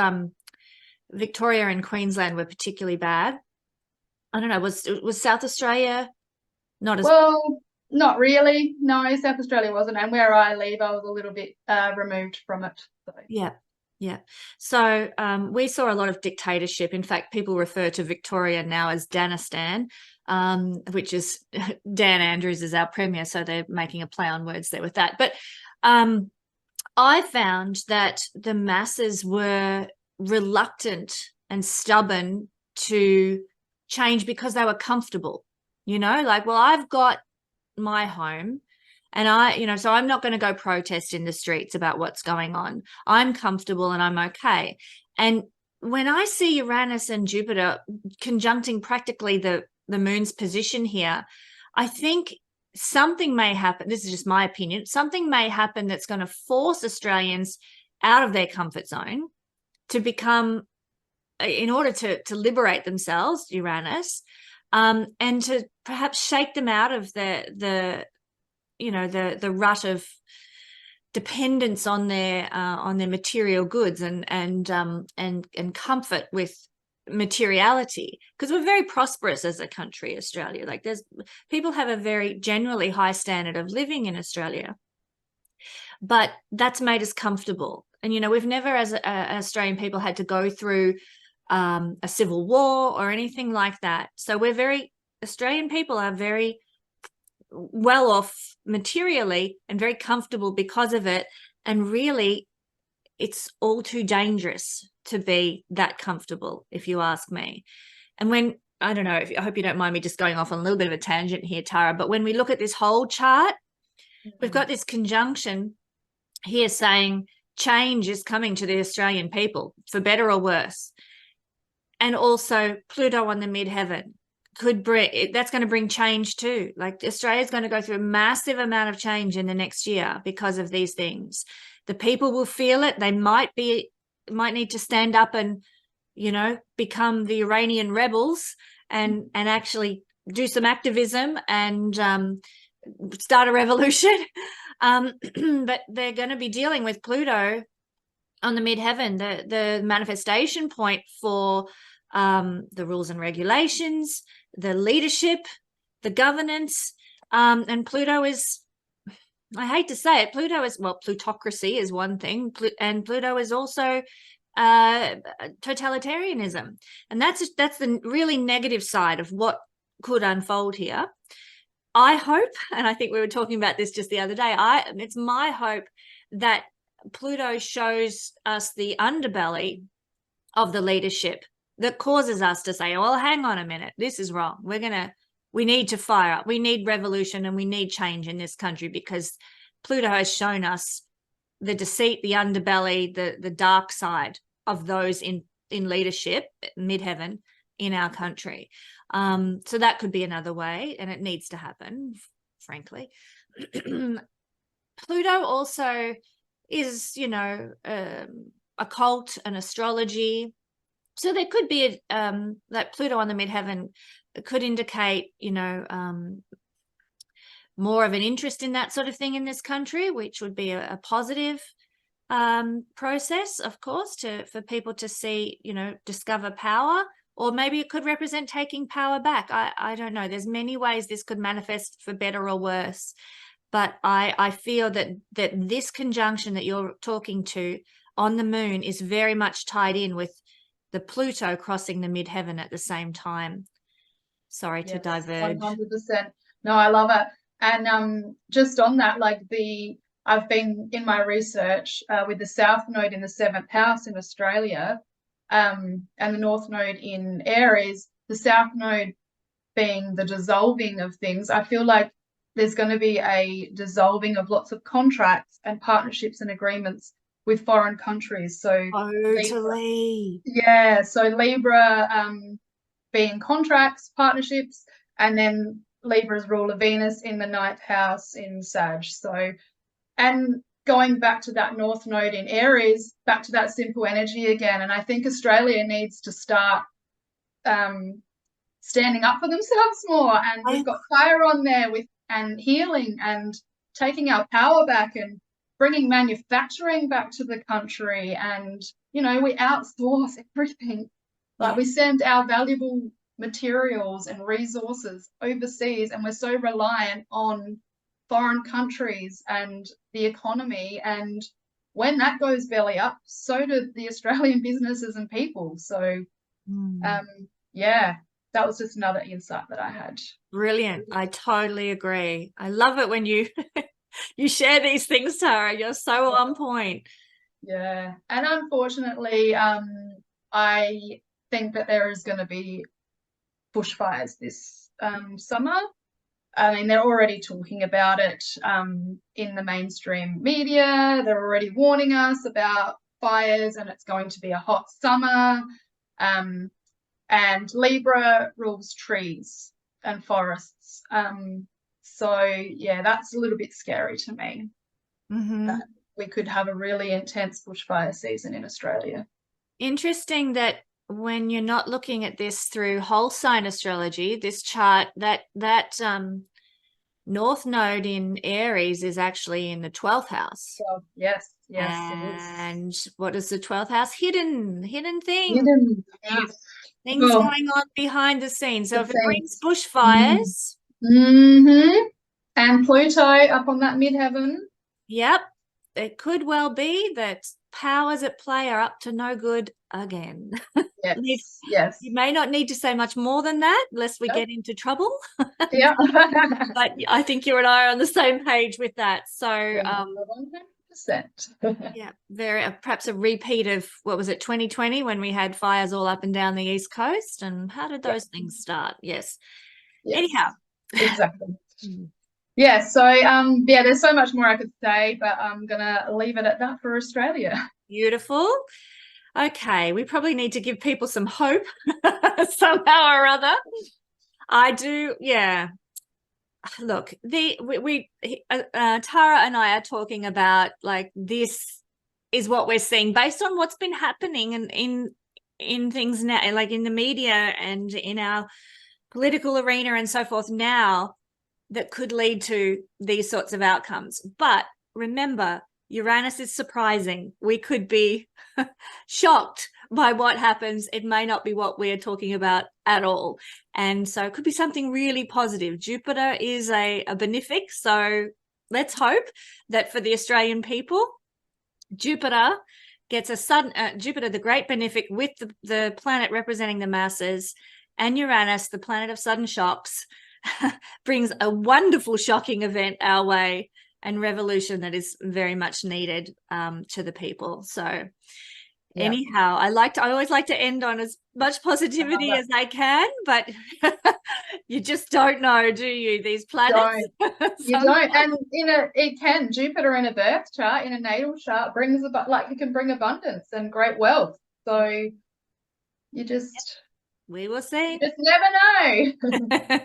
Victoria and Queensland were particularly bad. I don't know, was South Australia not as well? Not really. No, South Australia wasn't. And where I live, I was a little bit removed from it. So. Yeah. So we saw a lot of dictatorship. In fact, people refer to Victoria now as Danistan, which is Dan Andrews is our premier. So they're making a play on words there with that. But I found that the masses were reluctant and stubborn to change because they were comfortable, like, well, I've got my home and so I'm not going to go protest in the streets about what's going on. I'm comfortable and I'm okay. And when I see Uranus and Jupiter conjuncting practically the moon's position here, I think something may happen. This is just my opinion. Something may happen that's going to force Australians out of their comfort zone to become, in order to liberate themselves, Uranus, and to perhaps shake them out of the rut of dependence on their material goods and comfort with materiality, because we're very prosperous as a country, Australia. Like, people have a very generally high standard of living in Australia, but that's made us comfortable. And we've never, as Australian people, had to go through a civil war or anything like that. So Australian people are very well off materially and very comfortable because of it. And really, it's all too dangerous to be that comfortable, if you ask me. And I don't know, I hope you don't mind me just going off on a little bit of a tangent here, Tara, but when we look at this whole chart, we've got this conjunction here saying change is coming to the Australian people, for better or worse. And also Pluto on the midheaven that's going to bring change too. Like, Australia's going to go through a massive amount of change in the next year because of these things. The people will feel it. They might need to stand up and, become the Iranian rebels and actually do some activism and start a revolution. But they're going to be dealing with Pluto on the midheaven, the manifestation point for the rules and regulations, the leadership, the governance, and Pluto is, I hate to say it, Pluto is, well, plutocracy is one thing, and Pluto is also totalitarianism, and that's the really negative side of what could unfold here. I hope, and I think we were talking about this just the other day, it's my hope that Pluto shows us the underbelly of the leadership that causes us to say, well, hang on a minute, this is wrong. We need to fire up. We need revolution and we need change in this country, because Pluto has shown us the deceit, the underbelly, the dark side of those in leadership, midheaven, in our country. So that could be another way, and it needs to happen, frankly. Pluto also is, occult and astrology. So there could be that Pluto on the midheaven could indicate, more of an interest in that sort of thing in this country, which would be a positive process, of course, for people to see, discover power. Or maybe it could represent taking power back. I don't know. There's many ways this could manifest for better or worse. But I feel that this conjunction that you're talking to on the moon is very much tied in with the Pluto crossing the midheaven at the same time. Sorry to diverge. 100%. No, I love it. And just on that, I've been in my research with the South Node in the 7th house in Australia, and the North Node in Aries, the South Node being the dissolving of things. I feel like there's going to be a dissolving of lots of contracts and partnerships and agreements with foreign countries. So totally. So Libra being contracts, partnerships, and then Libra's ruler Venus in the 9th house in Sag. So, and going back to that North Node in Aries, back to that simple energy again. And I think Australia needs to start standing up for themselves more. And we've got fire on there and healing and taking our power back and bringing manufacturing back to the country. And, we outsource everything. Like, we send our valuable materials and resources overseas, and we're so reliant on foreign countries and the economy. And when that goes belly up, so do the Australian businesses and people. So, that was just another insight that I had. Brilliant. I totally agree. I love it when you You share these things, Tara. You're so on point. Yeah. And unfortunately, I think that there is going to be bushfires this summer. I mean, they're already talking about it in the mainstream media. They're already warning us about fires, and it's going to be a hot summer. And Libra rules trees and forests. So yeah, that's a little bit scary to me. That we could have a really intense bushfire season in Australia. Interesting that when you're not looking at this through whole sign astrology, this chart, that North Node in Aries is actually in the 12th house. So, yes, and what is the 12th house? Hidden things. Hidden, yes. Things going on behind the scenes. So if it brings bushfires. And Pluto up on that midheaven. Yep. It could well be that powers at play are up to no good again. Yes. You may not need to say much more than that, lest we get into trouble. Yeah. But I think you and I are on the same page with that. So 100%. yeah, perhaps a repeat of, what was it, 2020, when we had fires all up and down the East Coast? And how did those things start? Yes. Anyhow. Exactly. Yeah, so yeah, there's so much more I could say, but I'm gonna leave it at that for Australia. Beautiful. Okay, we probably need to give people some hope somehow or other. I do, yeah. Look, Tara and I are talking about, like, this is what we're seeing based on what's been happening in things now, like in the media and in our political arena and so forth now, that could lead to these sorts of outcomes. But remember, Uranus is surprising. We could be shocked by what happens. It may not be what we're talking about at all. And so it could be something really positive. Jupiter is a benefic. So let's hope that for the Australian people, Jupiter gets a sudden, Jupiter, the great benefic, with the planet representing the masses, and Uranus, the planet of sudden shocks, brings a wonderful shocking event our way, and revolution that is very much needed to the people. So anyhow, I always like to end on as much positivity as I can, but you just don't know, do you? These planets. You don't. And Jupiter in a birth chart, in a natal chart, brings it can bring abundance and great wealth. So you just, we will see. You just never know.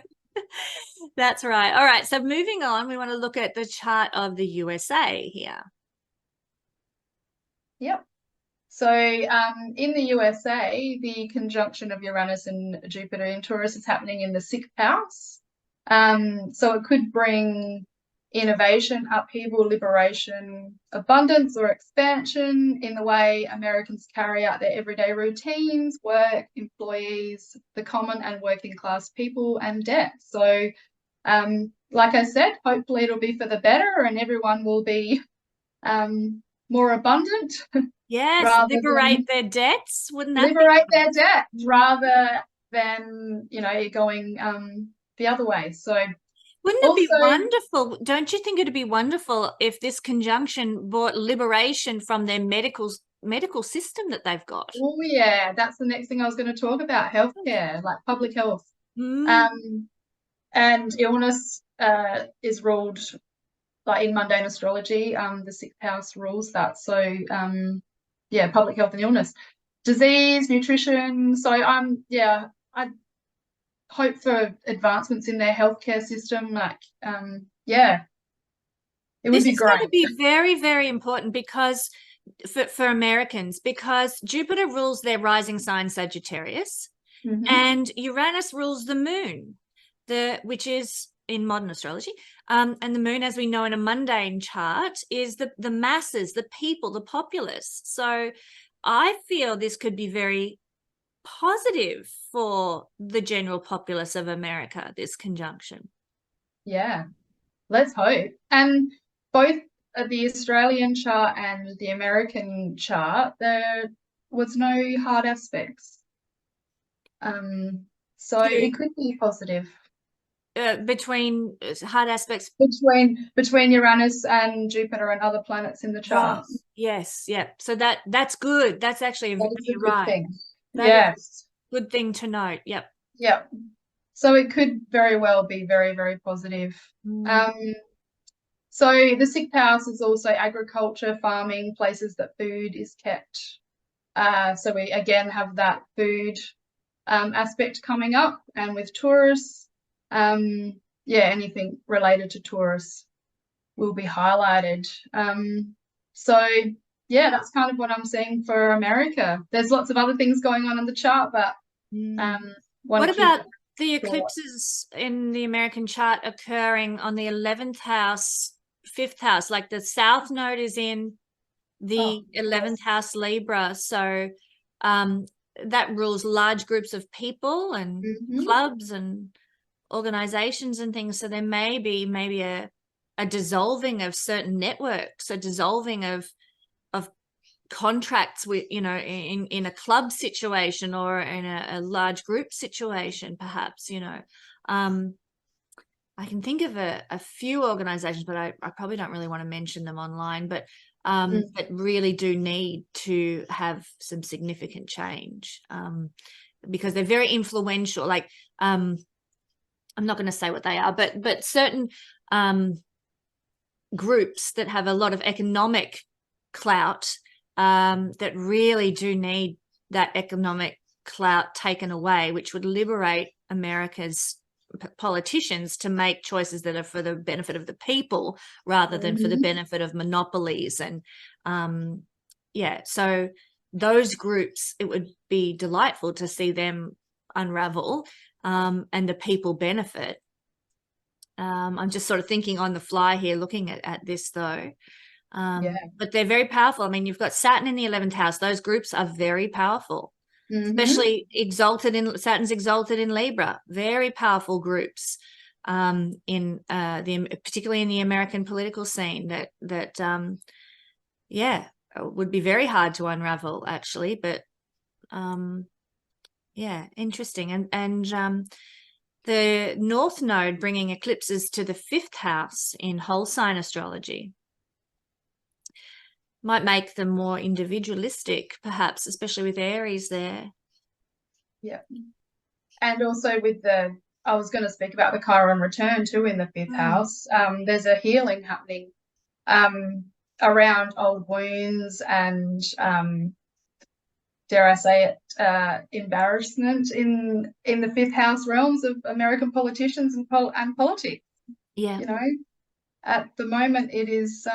That's right. All right. So moving on, we want to look at the chart of the USA here. Yep. So in the USA, the conjunction of Uranus and Jupiter in Taurus is happening in the 6th house. So it could bring innovation, upheaval, liberation, abundance, or expansion in the way Americans carry out their everyday routines, work, employees, the common and working class people, and debt. So like I said, hopefully it'll be for the better and everyone will be more abundant. Yes, liberate their debts. Wouldn't that liberate their debt rather than, going the other way. So wouldn't it be wonderful? Don't you think it'd be wonderful if this conjunction brought liberation from their medical system that they've got? Oh yeah, that's the next thing I was going to talk about, healthcare, like public health. And illness is ruled, like in mundane astrology, the 6th house rules that. So yeah, public health and illness, disease, nutrition. So I hope for advancements in their healthcare system. Like it would be great. This is going to be very, very important because for Americans, because Jupiter rules their rising sign Sagittarius, and Uranus rules the moon, which is in modern astrology, and the moon, as we know in a mundane chart, is the masses, the people, the populace. So I feel this could be very positive for the general populace of America, this conjunction. Yeah, let's hope. And both the Australian chart and the American chart, there was no hard aspects. So it could be positive. between hard aspects between Uranus and Jupiter and other planets in the right. charts. Yes, yeah. So that's good. That's actually That is a you're good right. thing. That is Yes. a good thing to note. Yep. Yep. So it could very well be very, very positive. So the 6th house is also agriculture, farming, places that food is kept. So we again have that food aspect coming up, and with Taurus, anything related to Taurus will be highlighted. So yeah, that's kind of what I'm seeing for America. There's lots of other things going on in the chart, but what about the eclipses in the American chart occurring on the 11th house, 5th house? Like the South Node is in the 11th house Libra, so that rules large groups of people and clubs and organizations and things. So there may be a dissolving of certain networks, a dissolving of contracts with, you know, in a club situation or in a large group situation, perhaps, you know. I can think of a few organizations, but I probably don't really want to mention them online, but that really do need to have some significant change, because they're very influential. Like, I'm not going to say what they are, but certain groups that have a lot of economic clout, that really do need that economic clout taken away, which would liberate America's politicians to make choices that are for the benefit of the people rather than for the benefit of monopolies. And so those groups, it would be delightful to see them unravel, and the people benefit. I'm just sort of thinking on the fly here, looking at this though. But they're very powerful. I mean, you've got Saturn in the 11th house. Those groups are very powerful, especially Saturn's exalted in Libra. Very powerful groups, particularly in the American political scene that would be very hard to unravel actually. But interesting. And the North Node bringing eclipses to the 5th house in whole sign astrology might make them more individualistic, perhaps, especially with Aries there. Yeah. And also with I was going to speak about the Chiron return too in the 5th house. There's a healing happening around old wounds and, dare I say it, embarrassment in the 5th house realms of American politicians and politics. Yeah. You know, at the moment it is,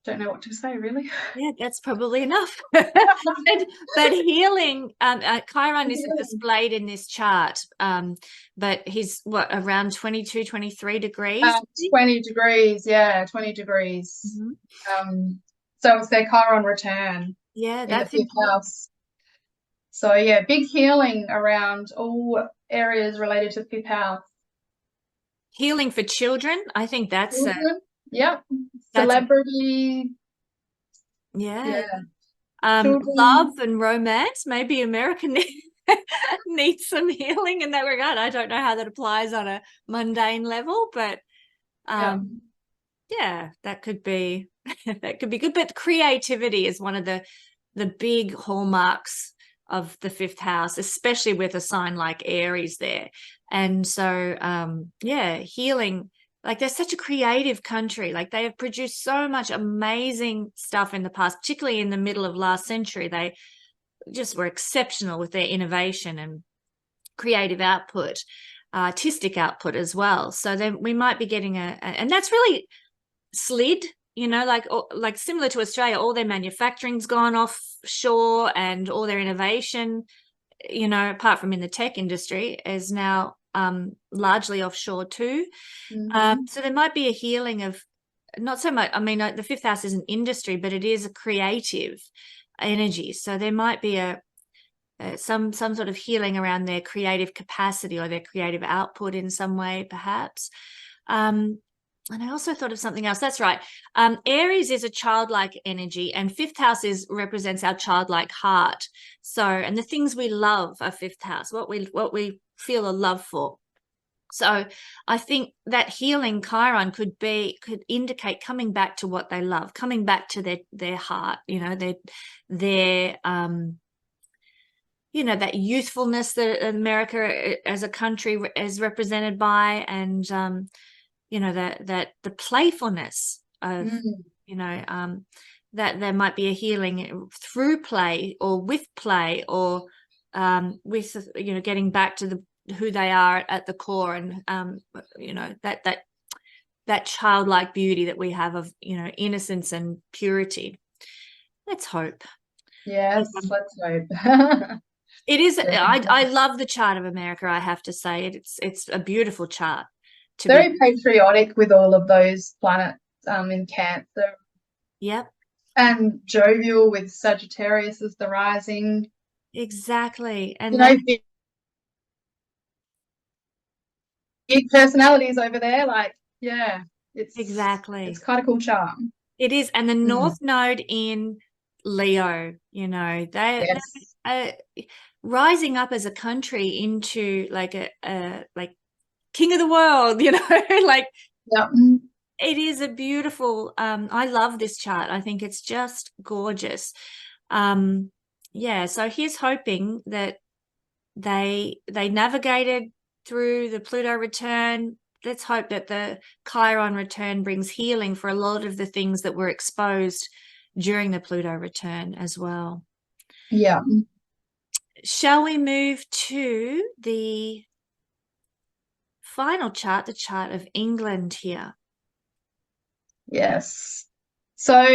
don't know what to say really. Yeah, that's probably enough. but healing, Chiron isn't displayed in this chart, but he's around 22, 23 degrees? 20 degrees, 20 degrees. So it's their Chiron return. Yeah, that's in the 5th house. So big healing around all areas related to 5th house. Healing for children, I think that's celebrity. Love and romance. Maybe America needs some healing in that regard. I don't know how that applies on a mundane level, but that could be good. But creativity is one of the big hallmarks of the 5th house, especially with a sign like Aries there. And so healing, like they're such a creative country. Like they have produced so much amazing stuff in the past, particularly in the middle of last century. They just were exceptional with their innovation and creative output, artistic output as well. So then we might be getting and that's really slid, you know, like similar to Australia, all their manufacturing's gone offshore and all their innovation, you know, apart from in the tech industry, is now largely offshore too. So there might be a healing of, not so much, I mean, the 5th house is an industry, but it is a creative energy. So there might be some sort of healing around their creative capacity or their creative output in some way, perhaps. And I also thought of something else. That's right. Aries is a childlike energy, and 5th house represents our childlike heart. So, and the things we love are 5th house, what we feel a love for. So I think that healing Chiron could indicate coming back to what they love, coming back to their heart, you know, their you know, that youthfulness that America as a country is represented by, and you know, that the playfulness of, you know, that there might be a healing through play or with play, or with, you know, getting back to who they are at the core, and you know, that childlike beauty that we have of, you know, innocence and purity. Let's hope. Yes, let's hope. It is. I love the chart of America, I have to say. It's a beautiful chart. Very patriotic with all of those planets in Cancer. Yep. And jovial with Sagittarius as the rising. Exactly. And you know, big personalities over there, like, yeah, it's quite a cool chart. It is. And the North Node in Leo, you know, they're rising up as a country into like a like king of the world, you know, like, it is a beautiful, I love this chart. I think it's just gorgeous. Yeah, so here's hoping that they navigated through the Pluto return. Let's hope that the Chiron return brings healing for a lot of the things that were exposed during the Pluto return as well. Yeah. Shall we move to the final chart, the chart of England here? Yes. So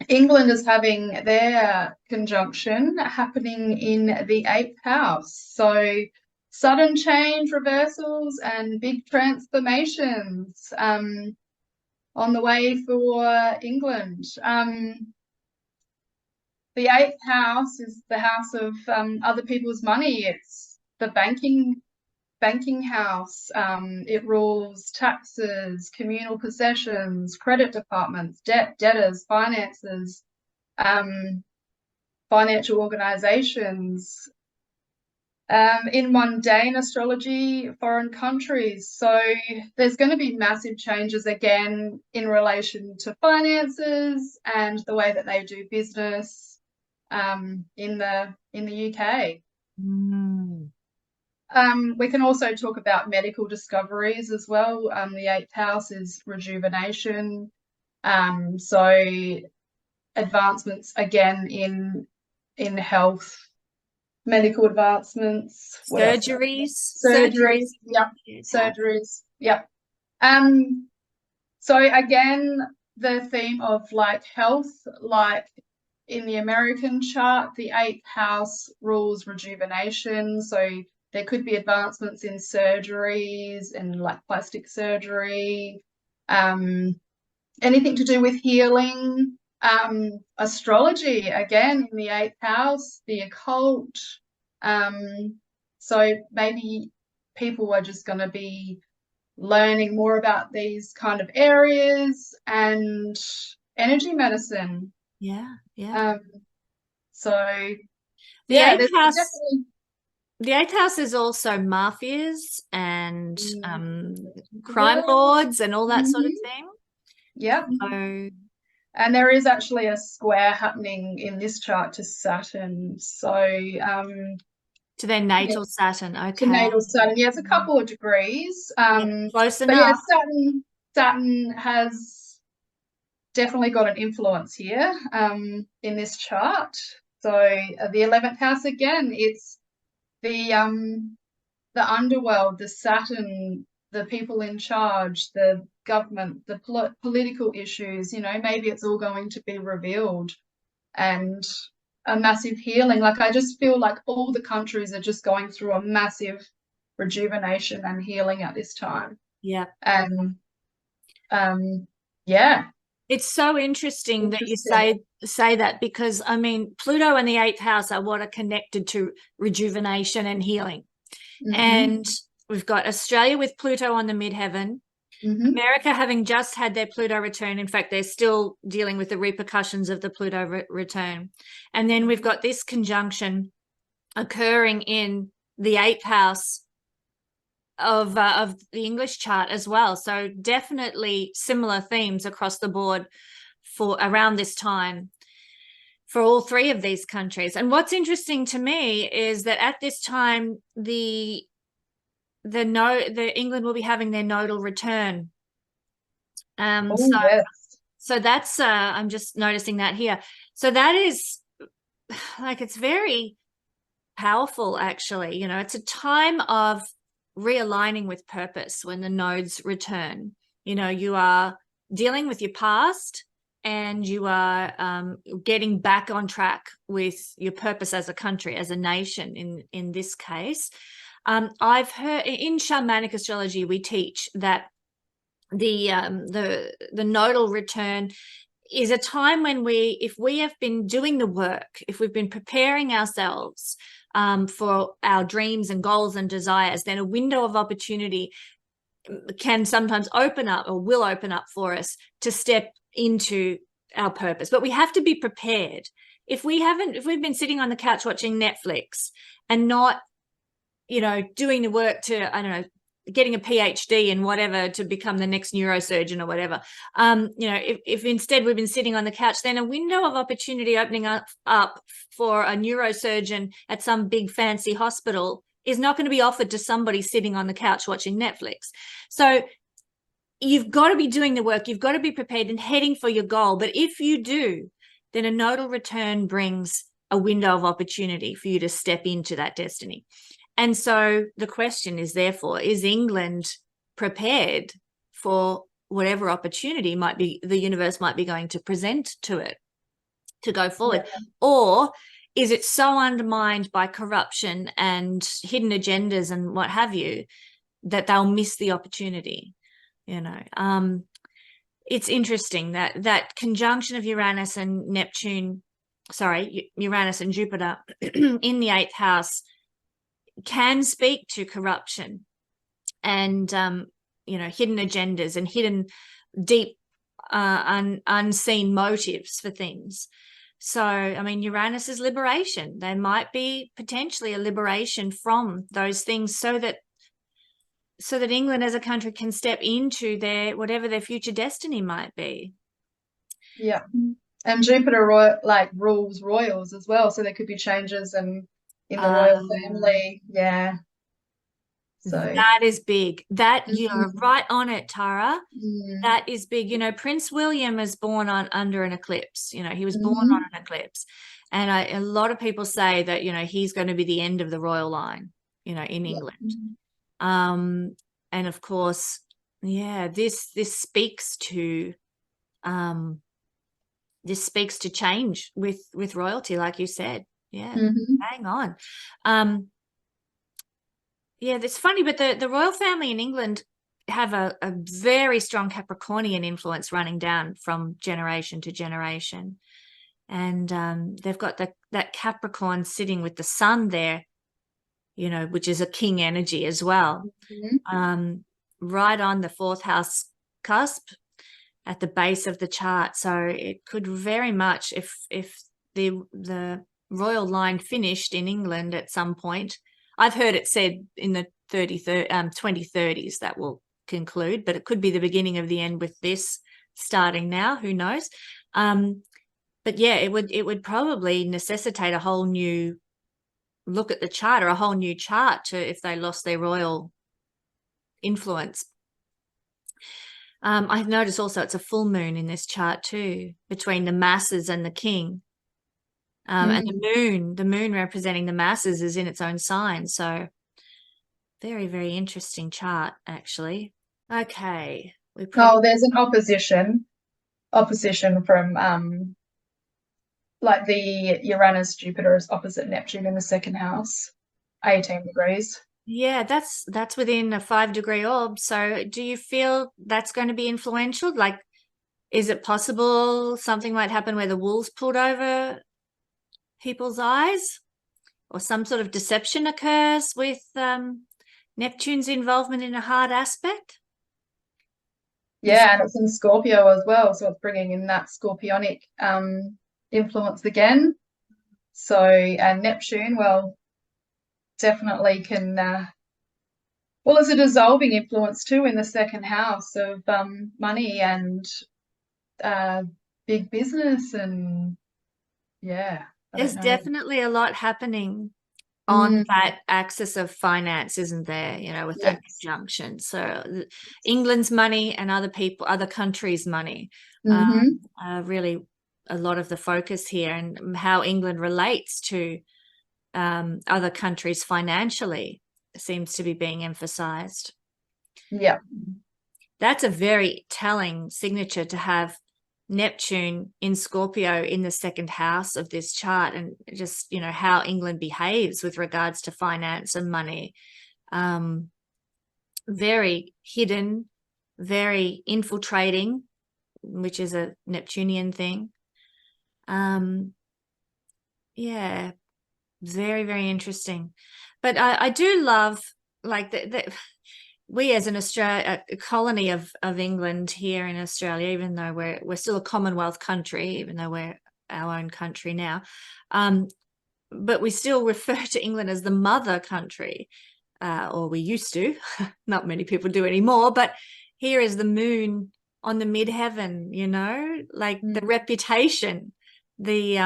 England is having their conjunction happening in the 8th house. So sudden change, reversals, and big transformations on the way for England. The 8th house is the house of other people's money. It's the banking house. It rules taxes, communal possessions, credit departments, debtors, finances, financial organizations. In mundane astrology, foreign countries. So there's going to be massive changes again in relation to finances and the way that they do business in the UK. We can also talk about medical discoveries as well. The 8th house is rejuvenation. So advancements again in health, medical advancements, surgeries. Yep. Surgeries. Yep. So again, the theme of like health, like in the American chart, the 8th house rules rejuvenation. So there could be advancements in surgeries and like plastic surgery, anything to do with healing, astrology, again, in the 8th house, the occult. So maybe people are just going to be learning more about these kind of areas, and energy medicine. Yeah. So the 8th house, the 8th house is also mafias and crime lords and all that sort of thing. Yeah. So, and there is actually a square happening in this chart to Saturn. So to their natal Saturn. Okay. To natal Saturn. Yeah, it's a couple of degrees. Close enough. But yeah, Saturn has definitely got an influence here in this chart. So the 11th house again, it's the underworld, the Saturn, the people in charge, the government, the political issues, you know, maybe it's all going to be revealed, and a massive healing. Like, I just feel like all the countries are just going through a massive rejuvenation and healing at this time. Yeah. And yeah. It's so interesting that you say that, because I mean, Pluto and the 8th house are what are connected to rejuvenation and healing. And we've got Australia with Pluto on the midheaven, America having just had their Pluto return. In fact, they're still dealing with the repercussions of the Pluto return. And then we've got this conjunction occurring in the 8th house of the English chart as well. So definitely similar themes across the board for around this time for all three of these countries. And what's interesting to me is that at this time, the England will be having their nodal return. Yes. So that's I'm just noticing that here. So that is like, it's very powerful, actually. You know, it's a time of realigning with purpose when the nodes return. You know, you are dealing with your past, and you are getting back on track with your purpose as a country, as a nation in this case. I've heard in shamanic astrology, we teach that the nodal return is a time when if we have been doing the work, if we've been preparing ourselves for our dreams and goals and desires, then a window of opportunity can sometimes open up, or will open up for us, to step into our purpose. But we have to be prepared. If we've been sitting on the couch watching Netflix and not, you know, doing the work to, I don't know, getting a PhD in whatever to become the next neurosurgeon or whatever, you know, if instead we've been sitting on the couch, then a window of opportunity opening up for a neurosurgeon at some big fancy hospital is not going to be offered to somebody sitting on the couch watching Netflix. So you've got to be doing the work, you've got to be prepared and heading for your goal. But if you do, then a nodal return brings a window of opportunity for you to step into that destiny. And so the question is, therefore, is England prepared for whatever opportunity the universe might be going to present to it to go forward? Yeah. Or is it so undermined by corruption and hidden agendas and what have you that they'll miss the opportunity? You know, it's interesting that conjunction of Uranus and Uranus and Jupiter in the 8th house can speak to corruption and you know, hidden agendas and hidden deep unseen motives for things. So I mean, Uranus is liberation. There might be potentially a liberation from those things, so that England as a country can step into whatever their future destiny might be. Yeah. And Jupiter rules royals as well, so there could be changes in the royal family. Yeah. So that is big. That you're right on it, Tara. That is big. You know, Prince William is born under an eclipse. You know, he was born on an eclipse, and a lot of people say that, you know, he's going to be the end of the royal line, you know, in England. And of course, yeah, this speaks to change with royalty, like you said. Yeah, hang on. Yeah, it's funny, but the royal family in England have a very strong Capricornian influence running down from generation to generation. And they've got that Capricorn sitting with the sun there, you know, which is a king energy as well, right on the 4th house cusp at the base of the chart. So it could very much, if the royal line finished in England at some point, I've heard it said in the 2030s that will conclude, but it could be the beginning of the end with this starting now. Who knows? But yeah, it would probably necessitate a whole new look at the chart, or a whole new chart if they lost their royal influence. I've noticed also it's a full moon in this chart too, between the masses and the king. And the moon representing the masses is in its own sign. So very, very interesting chart, actually. Okay. There's an opposition from like the Uranus Jupiter is opposite Neptune in the 2nd house, 18 degrees. Yeah, that's within a 5-degree orb. So do you feel that's going to be influential? Like, is it possible something might happen where the wool's pulled over people's eyes, or some sort of deception occurs with Neptune's involvement in a hard aspect? Yeah, and it's in Scorpio as well, so it's bringing in that scorpionic influence again. So, and Neptune, well, definitely can, well, there's a dissolving influence too in the second house of money and big business, and yeah, I There's don't know. definitely a lot happening on that axis of finance, isn't there? You know, with that Yes. conjunction. So England's money and other countries' money, really a lot of the focus here, and how England relates to other countries financially seems to be being emphasized. Yeah. That's a very telling signature to have Neptune in Scorpio in the second house of this chart, and just, you know, how England behaves with regards to finance and money. Very hidden, very infiltrating, which is a Neptunian thing. Yeah, very, very interesting. But I do love, like, we as a colony of England here in Australia, even though we're still a Commonwealth country, even though we're our own country now, but we still refer to England as the mother country, or we used to. Not many people do anymore, but here is the moon on the midheaven, you know, like the reputation, the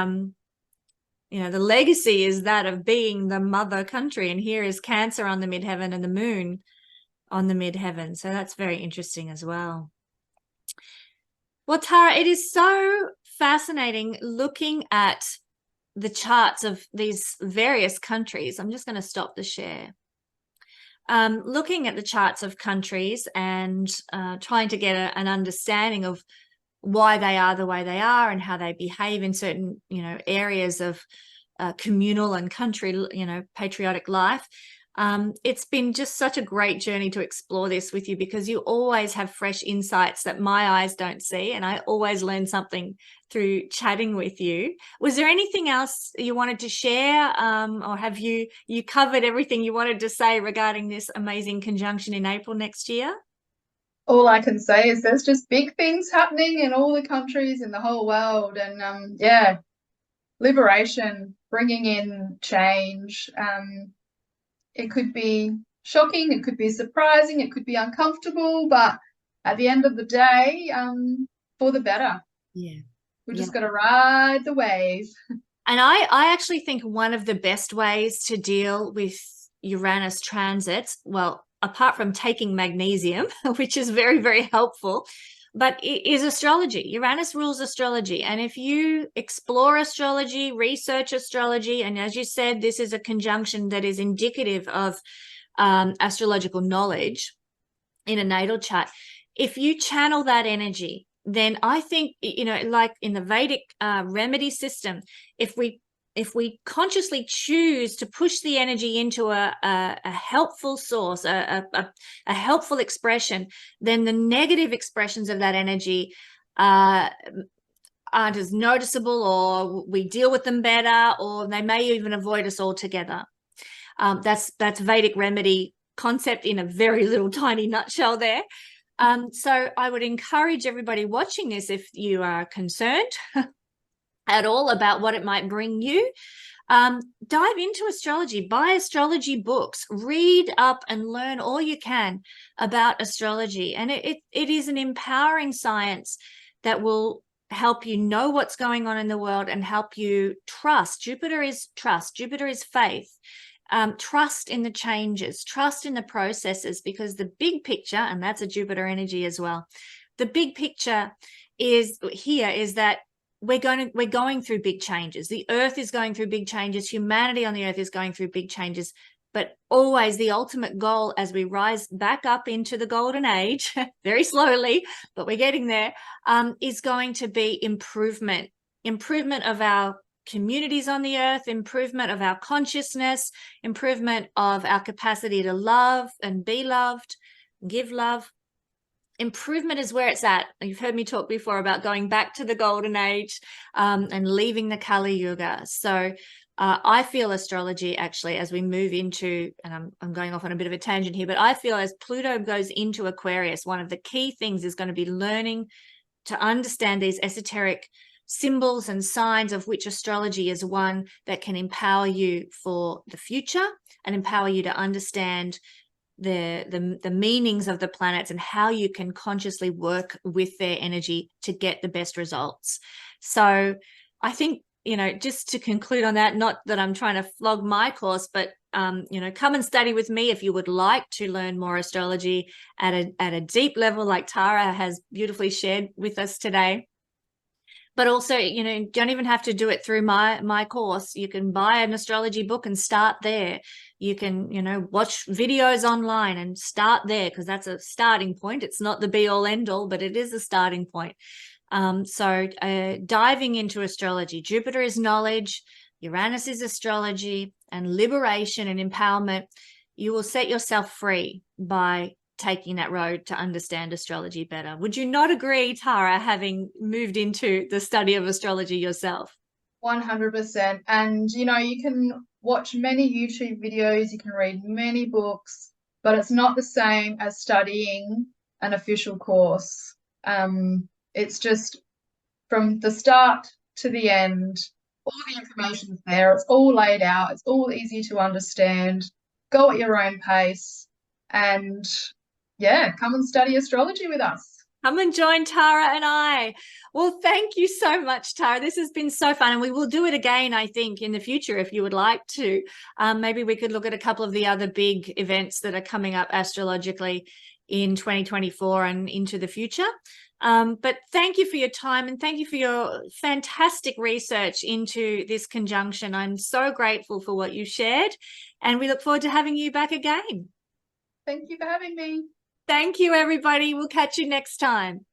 you know, the legacy is that of being the mother country, and here is Cancer on the midheaven and the moon on the midheaven. So that's very interesting as well. Well, Tara, it is so fascinating looking at the charts of these various countries. I'm just going to stop the share. Looking at the charts of countries and trying to get an understanding of why they are the way they are and how they behave in certain, you know, areas of communal and country, you know, patriotic life. It's been just such a great journey to explore this with you, because you always have fresh insights that my eyes don't see, and I always learn something through chatting with you. Was there anything else you wanted to share, or have you covered everything you wanted to say regarding this amazing conjunction in April next year? All I can say is there's just big things happening in all the countries in the whole world, and yeah, liberation, bringing in change. It could be shocking, it could be surprising, it could be uncomfortable, but at the end of the day, for the better. Yeah. We're just got to ride the wave. And I actually think one of the best ways to deal with Uranus transits, well, apart from taking magnesium, which is very, very helpful, but it is astrology. Uranus rules astrology. And if you explore astrology, research astrology, and as you said, this is a conjunction that is indicative of astrological knowledge in a natal chart. If you channel that energy, then I think, you know, like in the Vedic remedy system, if we consciously choose to push the energy into a helpful source, a helpful expression, then the negative expressions of that energy aren't as noticeable, or we deal with them better, or they may even avoid us altogether. That's Vedic remedy concept in a very little tiny nutshell there. So I would encourage everybody watching this, if you are concerned at all about what it might bring you, dive into astrology, buy astrology books, read up and learn all you can about astrology. And it is an empowering science that will help you know what's going on in the world and help you trust. Jupiter is trust. Jupiter is faith. Trust in the changes, trust in the processes, because the big picture, and that's a Jupiter energy as well, the big picture is that we're going through big changes. The earth is going through big changes. Humanity on the earth is going through big changes. But always the ultimate goal, as we rise back up into the golden age, very slowly, but we're getting there, is going to be improvement of our communities on the earth, improvement of our consciousness, improvement of our capacity to love and be loved, give love. Improvement is where it's at. You've heard me talk before about going back to the golden age and leaving the Kali Yuga. So I feel astrology, actually, as we move into, and I'm going off on a bit of a tangent here, but I feel as Pluto goes into Aquarius, one of the key things is going to be learning to understand these esoteric symbols and signs, of which astrology is one that can empower you for the future and empower you to understand the meanings of the planets and how you can consciously work with their energy to get the best results. So I think, you know, just to conclude on that, not that I'm trying to flog my course, but you know, come and study with me if you would like to learn more astrology at a deep level, like Tara has beautifully shared with us today. But also, you know, don't even have to do it through my course. You can buy an astrology book and start there. You can, you know, watch videos online and start there, because that's a starting point. It's not the be all end all, but it is a starting point. So diving into astrology, Jupiter is knowledge, Uranus is astrology, and liberation and empowerment. You will set yourself free by taking that road to understand astrology better. Would you not agree, Tara, having moved into the study of astrology yourself? 100%. And, you know, you can watch many YouTube videos, you can read many books, but it's not the same as studying an official course. It's just from the start to the end, all the information's there. It's all laid out. It's all easy to understand. Go at your own pace and, yeah, come and study astrology with us. Come and join Tara and I. Well, thank you so much, Tara. This has been so fun, and we will do it again, I think, in the future if you would like to. Maybe we could look at a couple of the other big events that are coming up astrologically in 2024 and into the future. But thank you for your time, and thank you for your fantastic research into this conjunction. I'm so grateful for what you shared, and we look forward to having you back again. Thank you for having me. Thank you, everybody. We'll catch you next time.